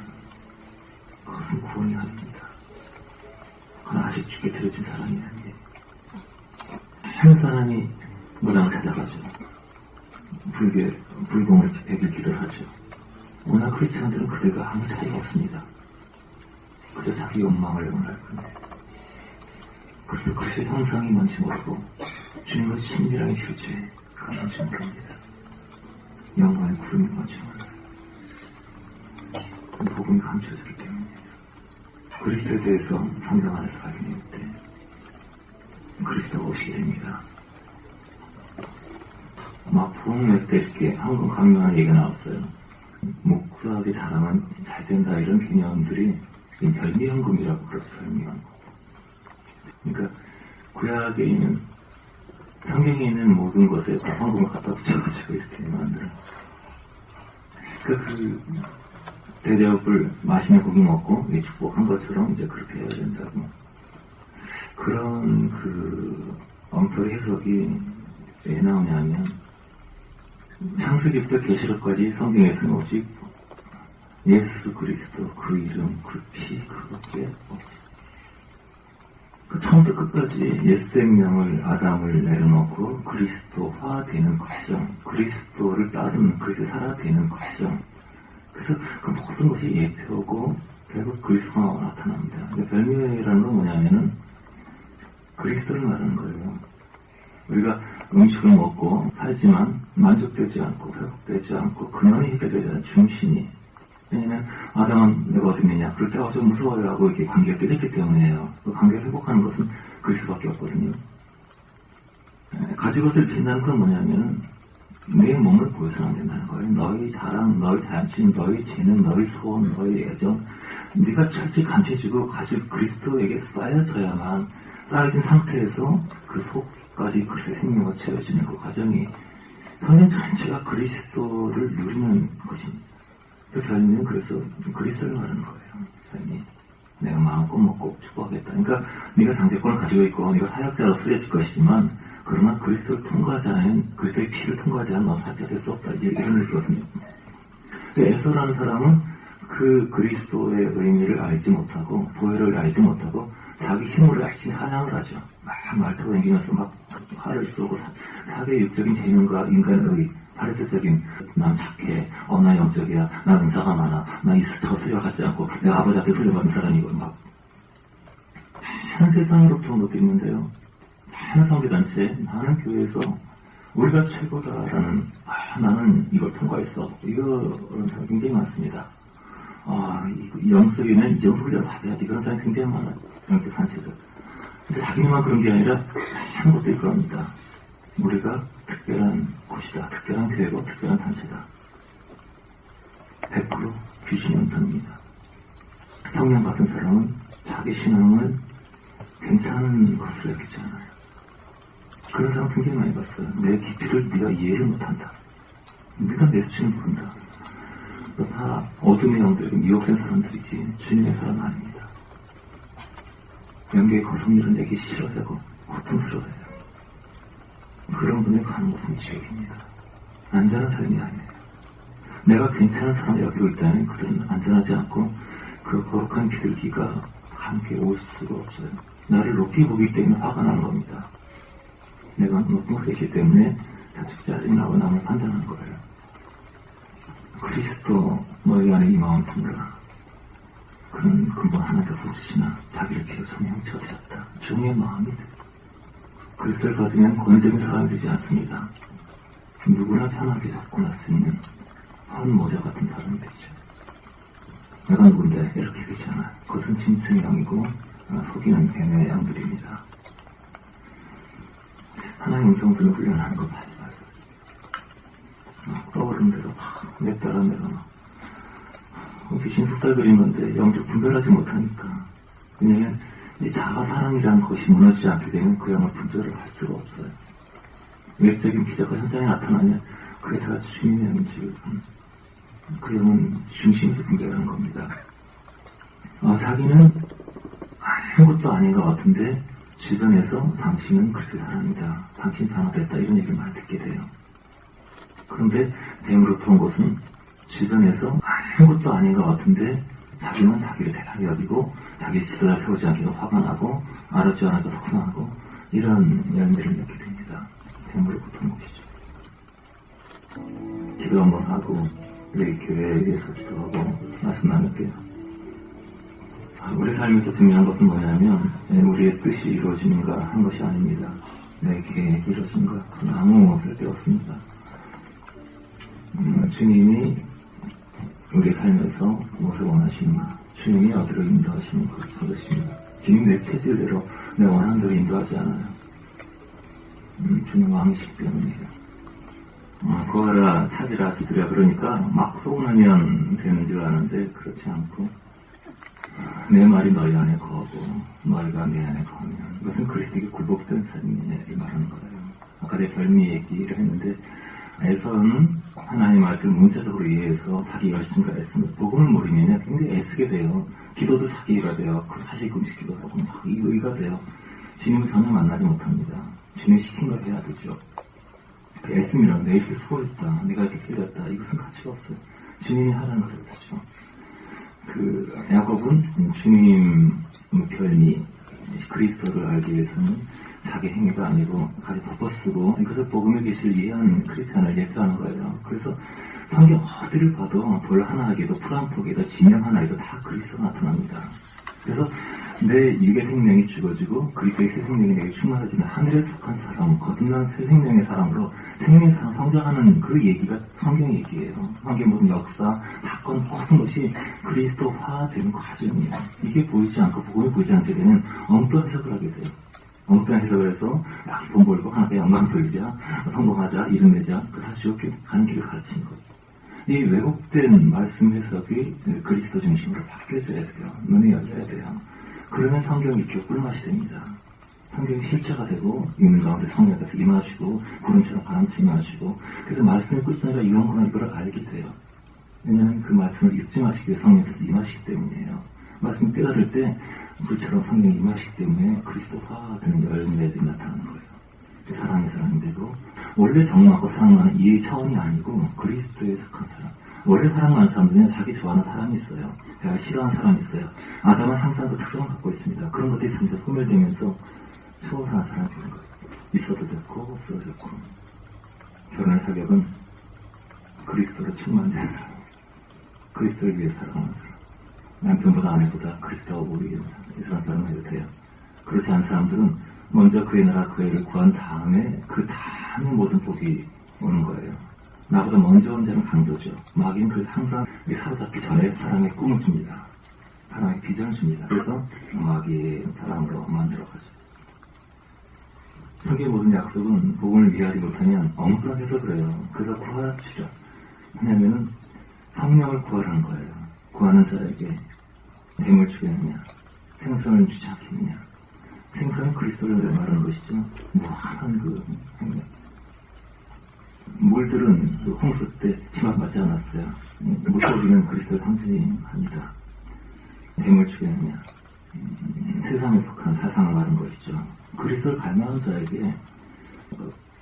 A: 그것은 구원이 아닙니다. 그건 아직 주께 드려진 사람이 아니에요. 한 사람이 무당을 찾아가죠. 불공을 100일 기도를 하죠. 오늘 크리스찬들은 그들과 아무 차이가 없습니다. 그저 자기 욕망을 원할 뿐이에요. 그래서 그리스도의 형상이 뭔지 모르고 주님과 친밀하게 교제해 그가 뭔지 모릅니다. 영광의 구름이 뭔지 몰라요. 복음이 감춰지기 때문이에요. 그리스도에 대해서 성경 안에서 발견할 때 그리스도가 오시게 됩니다. 막 부흥회 때 이렇게 한번 강요하는 얘기가 나왔어요. 목사들이 잘하면 잘 된다 이런 개념들이 별미연금이라고 그러죠. 별미연금. 그러니까 구약에 있는 성경에 있는 모든 것에 황금을 갖다 붙여가지고 이렇게 만들어. 그 대접을 맛있는 고기 먹고 축복한 것처럼 이제 그렇게 해야 된다고. 그런 엉터리 해석이 왜 나오냐면 창세기부터 계시록까지 성경에서는 오직 예수 그리스도 그 이름 그 피 그것밖에 없어. 처음부터 끝까지 옛 생명을 아담을 내려놓고 그리스도화되는 과정, 그리스도를 따르는 그리스도 살아되는 과정. 그래서 그 모든 것이 예표고 결국 그리스도가 나타납니다. 별미라는 건 뭐냐면은 그리스도를 말하는 거예요. 우리가 음식을 먹고 살지만 만족되지 않고 회복되지 않고 근원이 해결되지 않는 중심이. 왜냐면 아담은 내가 어디 있느냐 그럴 때 좀 무서워요 하고 이렇게 관계가 깨졌기 때문이에요. 그 관계를 회복하는 것은 그리스도밖에 없거든요. 가지것을 빈다는 건 뭐냐면 내 몸을 보여서는 안 된다는 거예요. 너희 자랑, 너희 자신, 너희 재능, 너희 소원, 너희 애정 네가 철저히 감춰지고 가지고 그리스도에게 쌓여져야만 쌓여진 상태에서 그 속까지 그리스도의 생명과 채워지는 그 과정이 성령 전체가 그리스도를 누리는 것입니다. 그 별미는 그래서 그리스도를 말하는 거예요. 별미. 내가 마음껏 먹고 축복하겠다. 그러니까 네가 상대권을 가지고 있고 네가 사역자로 쓰여질 것이지만 그러나 그리스도를 통과하지 않은 그리스도의 피를 통과하지 않은 너 사역자 될 수 없다. 이런 의미거든요. 에서라는 사람은 그 그리스도의 의미를 알지 못하고 보혈을 알지 못하고 자기 힘으로 열심히 사냥을 하죠. 막 말투가 댕기면서 막 화를 쏘고 사회의 육적인 재능과 인간의 파리새적인 난 착해, 나 영적이야, 나 은사가 많아, 나 저 수여하지 않고 내가 아버지 앞에 훈련받은 사람이고 막 많은 세상으로부터 못 있는데요. 많은 성교단체, 많은 교회에서 우리가 최고다라는 나는 이걸 통과했어. 이런 사람이 굉장히 많습니다. 영적이면 이 정도 훈련을 받아야지. 그런 사람이 굉장히 많아요. 영적 단체들. 근데 자기만 그런 게 아니라 많은 것들이 그럽니다. 우리가 특별한 곳이다. 특별한 교회고 특별한 단체다. 100% 귀신이 은사입니다. 성령 같은 사람은 자기 신앙을 괜찮은 것으로 여기지 않아요. 그런 사람 굉장히 많이 봤어요. 내 깊이를 네가 이해를 못한다. 네가 내 수준을 모른다. 다 어둠의 영들, 미혹된 사람들이지 주님의 사람은 아닙니다. 영계의 거성들은 내게 싫어하고 고통스러워해요. 그런 분의 가는 곳은 지옥입니다. 안전한 삶이 아니에요. 내가 괜찮은 사람을 여기고 있다면 그들은 안전하지 않고 그 거룩한 비둘기가 함께 올 수가 없어요. 나를 높이 보기 때문에 화가 나는 겁니다. 내가 높은 곳에 있기 때문에 자칫 짜증나고 남을 판단하는 거예요. 그리스도 너희 안에 이 마음 품으라. 그는 근본 하나도 부지시나 자기를 비워 성령처되었다. 종의 마음이 그리스도를 받으면 권위적인 사람이 되지 않습니다. 누구나 편하게 접근할 수 있는 헌모자 같은 사람이 되죠. 내가 누군데 이렇게 되지 않아요. 그것은 짐승의 영이고 속이는 뱀의 양들입니다. 하나님 음성 듣는 훈련하는 거 하지 마세요. 떠오른 대로 내 따라 내가 귀신 속살 그린 건데 영적 분별하지 못하니까. 왜냐면 이 자아사랑이라는 것이 무너지지 않게 되면 그 영을 분별을 할 수가 없어요. 외적인 기적과 현상이 나타나면 그게 다 주님의 영인지 그 영은 중심에서 분별하는 겁니다. 자기는 아무것도 아닌 것 같은데 주변에서 당신은 그렇게 사람이다. 당신 변화됐다. 이런 얘기를 많이 듣게 돼요. 그런데 뱀으로부터 온 것은 주변에서 아무것도 아닌 것 같은데 자기는 자기를 대단히 여기고 자기 지도를 세우지 않기도 화가 나고 알아주지 않아도 속상하고 이런 열매를 맺게 됩니다. 뱀으로부터 온 것이죠. 기도 한번 하고 우리 교회에 대해서 기도하고 말씀 나눌게요. 우리 삶에서 중요한 것은 뭐냐면 우리의 뜻이 이루어지는가 한 것이 아닙니다. 내 계획이 이루어지는가 그건 아무 쓸데없습니다. 주님이 우리의 삶에서 무엇을 원하시는가 주님이 어디로 인도하시는 그것입니다. 주님 내 체질대로 내 원하는 대로 인도하지 않아요. 주님 왕이시기 때문이에요. 구하라 찾으라 두드려 그러니까 막 소원하면 되는 줄 아는데 그렇지 않고 내 말이 너희 안에 거하고 너희가 내 안에 거하면 이것은 그리스도에게 굴복된 삶이 말하는 거예요. 아까 내 별미 얘기를 했는데 에서는 하나님의 말씀을 문자적으로 이해해서 자기 열심과 애쓰는 복음을 모르면 굉장히 애쓰게 돼요. 기도도 자기 의가 돼요. 사실 금식 기도하고 막 의가 돼요. 주님을 전혀 만나지 못합니다. 주님이 시킨 걸 해야 되죠. 그 애씀이란 내 이렇게 수고했다, 내가 이렇게 필요했다, 이것은 가치가 없어요. 주님이 하라는 것을 하죠. 야곱은 주님 별미 그리스도를 알기 위해서는 자기 행위가 아니고 가지 덮어쓰고 이것을 복음의 계시를 이해하는 크리스찬을 예표하는 거예요. 그래서 성경 어디를 봐도 돌 하나에게도 풀 한 폭에도 진영 하나에도 다 그리스도가 나타납니다. 그래서 내 육의 생명이 죽어지고 그리스도의 새 생명이 내게 충만해지는 하늘에 속한 사람, 거듭난 새 생명의 사람으로 생명의 사람 성장하는 그 얘기가 성경 얘기예요. 성경 모든 역사, 사건, 모든 것이 그리스도화되는 과정이에요. 이게 보이지 않고 복음이 보이지 않게 되면 엉뚱한 해석을 하게 돼요. 엉뚱한 해석을 해서 막 돈 벌고 하나님께 영광 돌리자, 성공하자, 이름 내자, 다시 지옥에 가는 길을 가르치는 거예요. 이 왜곡된 말씀 해석이 그리스도 중심으로 바뀌어져야 돼요. 눈이 열려야 돼요. 그러면 성경이 이렇게 꿀맛이 됩니다. 성경이 실체가 되고 있는 가운데 성령께서 임하시고 구름처럼 바람처럼 임하시고 그래서 말씀의 끝이 아니라 이런구나 이걸 알게 돼요. 왜냐하면 그 말씀을 입증하시기 위해 성령께서 임하시기 때문이에요. 말씀이 깨달을 때 불처럼 성령이 임하시기 때문에 그리스도화되는 열매들이 나타나는 거예요. 사랑의 사람이 되고 원래 정하고 사랑하는 이 차원이 아니고 그리스도에 속한 사람. 원래 사랑하는 사람들은 자기 좋아하는 사람이 있어요. 제가 싫어하는 사람이 있어요. 아담은 항상 그 특성을 갖고 있습니다. 그런 것들이 점점 소멸되면서 초월하는 사람이 되는 거예요. 있어도 좋고 없어도 좋고. 결혼의 사격은 그리스도로 충만된 사람. 그리스도를 위해 살아가는 사람. 남편보다 아내보다 그리스도가 우리 이런 사람을 해도 돼요. 그렇지 않은 사람들은 먼저 그의 나라 그의 일을 구한 다음에 그 다음에 모든 복이 오는 거예요. 나보다 먼저 온 자는 강도죠. 마귀는 그래서 항상 사로잡기 전에 사랑의 꿈을 줍니다. 사랑의 비전을 줍니다. 그래서 마귀의 사랑으로 만들어가죠. 성경의 모든 약속은 복음을 이해하지 못하면 엉뚱한 해석을 해요. 그래서 구하시죠. 왜냐하면 성령을 구하라는 거예요. 구하는 자에게 뱀을 주겠느냐, 생선을 주지 않겠느냐. 생선은 그리스도를 말하는 것이죠. 무한한 그 생명. 물들은 홍수 때 침합하지 않았어요. 물고기는 그리스도를 상징합니다. 뱀을 주겠느냐. 세상에 속한 사상을 말하는 것이죠. 그리스도를 갈망하는 자에게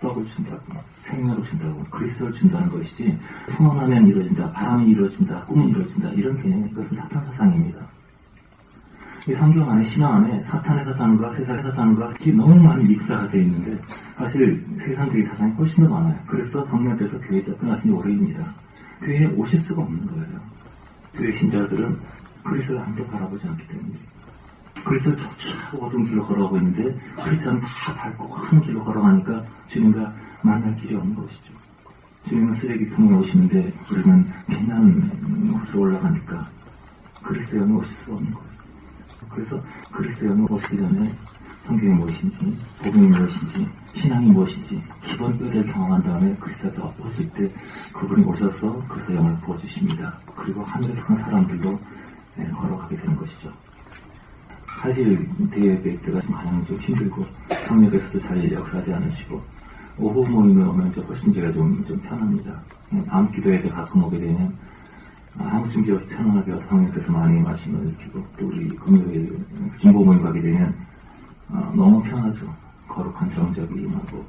A: 떡을 준다고, 생명을 준다고, 그리스도를 준다는 것이지 소원하면 이루어진다, 바람이 이루어진다, 꿈은 이루어진다 이런 개념, 이것은 사탄 사상입니다. 이 성경 안에, 신앙 안에 사탄의 사상과 세상의 사상과 너무 많이 믹스가 되어 있는데 사실 세상적인 사상이 훨씬 더 많아요. 그래서 성령께서 교회에 접근하신 지 오래입니다. 교회에 오실 수가 없는 거예요. 교회 신자들은 그리스도를 아무도 바라보지 않기 때문에 그리스도를 쫓아가고 어두운 길로 걸어가고 있는데 크리스천은 다 밟고 큰 길로 걸어가니까 주님과 만날 길이 없는 것이죠. 주님은 쓰레기통에 오시는데 우리는 빛나는 곳에 올라가니까 그리스도에 오실 수가 없는 거예요. 그래서 그리스도에 오시기 전에 성경이 무엇인지, 복음이 무엇인지, 신앙이 무엇인지 기본 뼈를 경험한 다음에 그리스도에 오실 때 그분이 오셔서 그리스도 영을 부어주십니다. 그리고 하늘에 속한 사람들도 걸어가게 되는 것이죠. 사실 대회백 때가 가장 좀 힘들고 성령께서도 잘 역사하지 않으시고 오후 모임에 오면 훨씬 제가 좀 편합니다. 밤 기도회 때 가끔 오게 되면 아무 준비 없이 편안하게 성령께서 많이 말씀을 느끼고 또 우리 금요일 중보 모임 가게 되면 너무 편하죠. 거룩한 정적이 임하고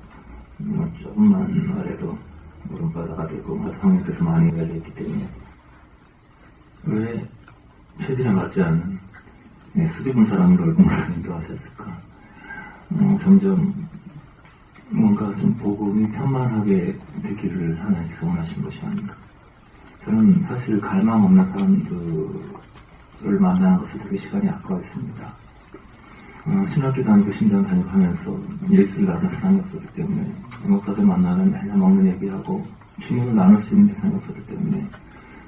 A: 조금만 말해도 물음바다가 되고 성령께서 많이 열려있기 때문에 왜 체질에 맞지 않는 수줍은 사람을 얼굴을 인도하셨을까? 점점 뭔가 좀 복음이 편만하게 되기를 하나님 소원하신 것이 아닌가. 저는 사실 갈망 없는 사람들을 만나는 것을 되게 시간이 아까웠습니다. 신학교 다니고 신장 다니고 하면서 예수를 아는 사람이 없었기 때문에 목사들 만나면 맨날 먹는 얘기하고 주님을 나눌 수 있는 대상이 없었기 때문에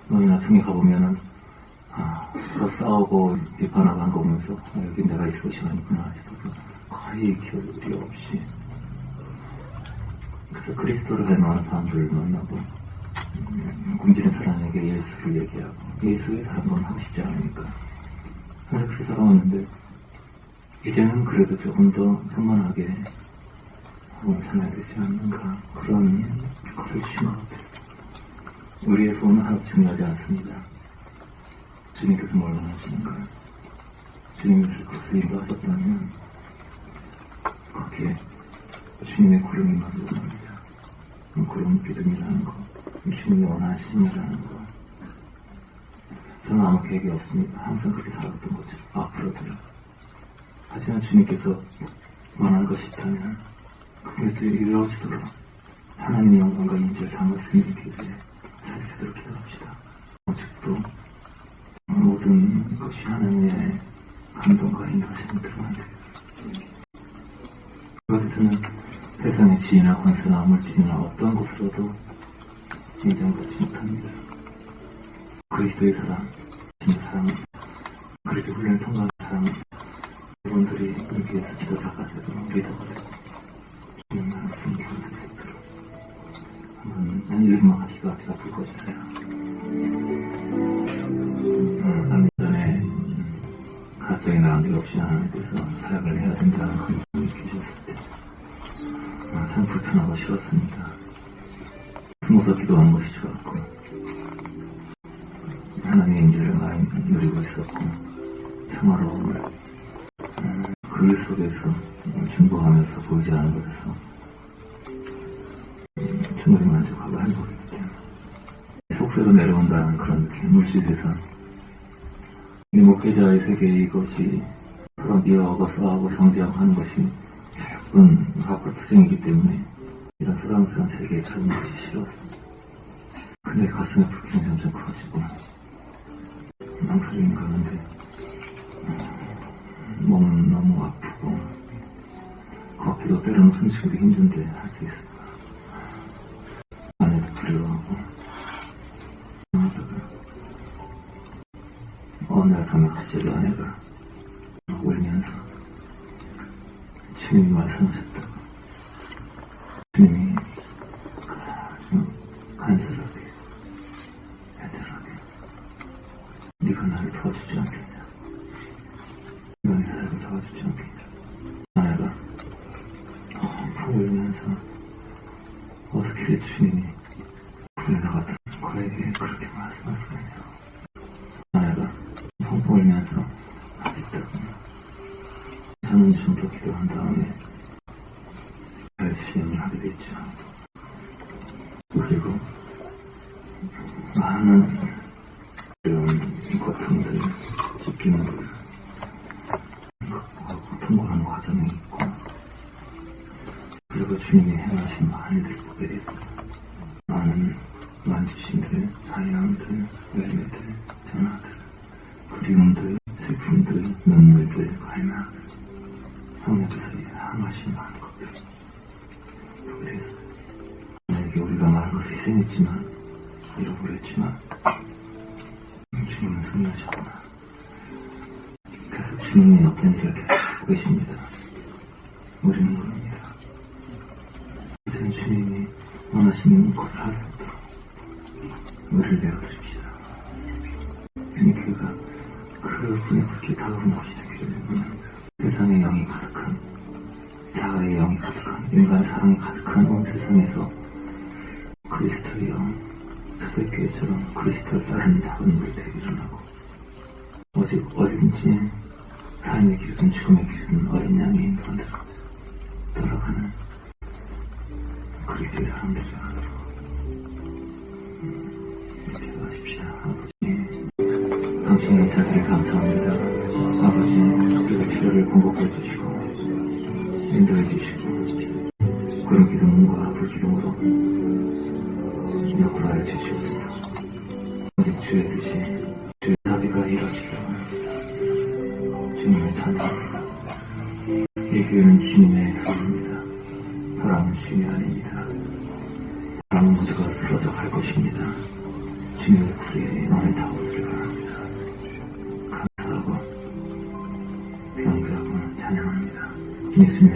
A: 너희 나중에 가보면은 서로 싸우고 비판하고 한 거 보면서 여기 내가 있을 것이 아니구나 싶어서 거의 기억이 없이 그래서 그리스도를 닮아가는 사람들을 만나고 굶주린 사람에게 예수를 얘기하고 예수의 사람은 하고 싶지 않으니까 항상 그렇게 살아왔는데 이제는 그래도 조금 더 평안하게 한번 살아야 되지 않는가 그런 것을 주신 것 같아요. 우리의 소원은 하나도 중요하지 않습니다. 주님께서 뭘 원하시는가 주님이 그것을 인도하셨다면 그렇게 주님의 구름이 만들어갑니다. 구름 믿음이라는 거 주님이 원하시느라는 거 저는 아무 계획이 없습니다. 항상 그렇게 살았던 거죠. 앞으로도. 하지만 주님께서 원하는 것이 있다면 그것을 이루어지도록 하나님의 영광과 인재를 담았으니 기도에 잘 되도록 기도합시다. 아직도 모든 것이 하나님의 감동과 인도하시는 들어간다. 그것에서는 세상의 지혜나 권세나 물질이나 어떤 것으로도 인정받지 못합니다. 그리스도의 사랑, 진짜 사랑은 그리스도 훈련을 통과한 사랑은 여러분들이 여기에서 지도자까지도 리더가 되고 주님 말씀을 들을 수 있도록 한번 읽기만 하시고 제가 불러주세요. 얼마 전에 가정에 나온 적 없이 하나님에 대해서 사역을 해야 된다는 그런 마음이 계셨을 때 참 불편하고 싫었습니다. 숨어서 기도하는 것이 좋았고 하나님의 인재를 많이 누리고 있었고 평화로움을 그 속에서 중보하면서 보이지 않은 것에서 충분히 만족하고 행복했기 때문에 속세로 내려온다는 그런 느낌, 물질에서 이 목회자의 세계에 이것이 서로 미워하고 싸우고 경쟁하는 것이 결국은 학벌 투쟁이기 때문에 이런 소랑스러운 세계에 살는 것이 싫었습니다. 근데 가슴에 불길이 점점 커지고 망설이는 가운데 몸은 너무 아프고 걷기도 때로는 숨쉬기도 힘든데 할 수 있을까 아내도 두려워하고 어느 날 밤에 갑자기 아내가 울면서 주님이 말씀하셨다고 주님이 아주 간절하게 애절하게 네가 나를 도와주지 않겠냐 네가 내 삶을 도와주지 않겠냐 아내가 울면서 어떻게 주님이 불나 같은 거에게 그렇게 말씀하시느냐 아내가 울면서 하겠다고 저는 좀 더 기도한 다음에 잘 시행을 하게 됐죠. 그리고 많은 이런 고통들, 지킴들 통과하는 과정이 있고 그리고 주님이 행하신 많은 일을 보게 됐어요. 많은 만지심들, 자양들, 열매들, 전화들, 그리움들, 슬픔들, 눈물들, 갈망들 성령께서 향하신 많은 것들 보게 됐어요. 만약에 우리가 많은 것을 희생했지만 잃어버렸지만 주님은 승리하셨구나. 계속 주님이 어떤 일을 계속 하고 계십니다. 우리는 모릅니다. 이제는 주님이 원하시는 것을 할 수 있도록 우리를 내어주십시다. 주님께가 그 분의 불길 다가오는 것이 되기를 원합니다. 세상의 영이 가득한 자아의 영이 가득한 인간 사랑이 가득한 온 세상에서 그리스도의 영 초대교회처럼 그리스도를 따르는 작은 우리 되기를 하고 오직 어딘지 삶의 길은 죽음의 길은 어린 양의 인도한 대로 돌아가는 그리스도의 사람들이 하도록 기도하십시오. 아버지 당신의 자비를 감사합니다. 아버지 우리의 필요를 공급해 주시고 인도해 주시고 그런 기도문과 불기도로 역할을 주시옵소서. 오직 주의 뜻이 주의 자비가 이루어지도록 주님을 찬양합니다. 이 교회는 주님의 소유입니다. 사랑은 주님이 아닙니다. 사랑은 모두가 쓰러져 갈 것입니다. 주님의 구리에 너의 다우스를 바랍니다. 감사하고 경배하고 찬양합니다. 예수님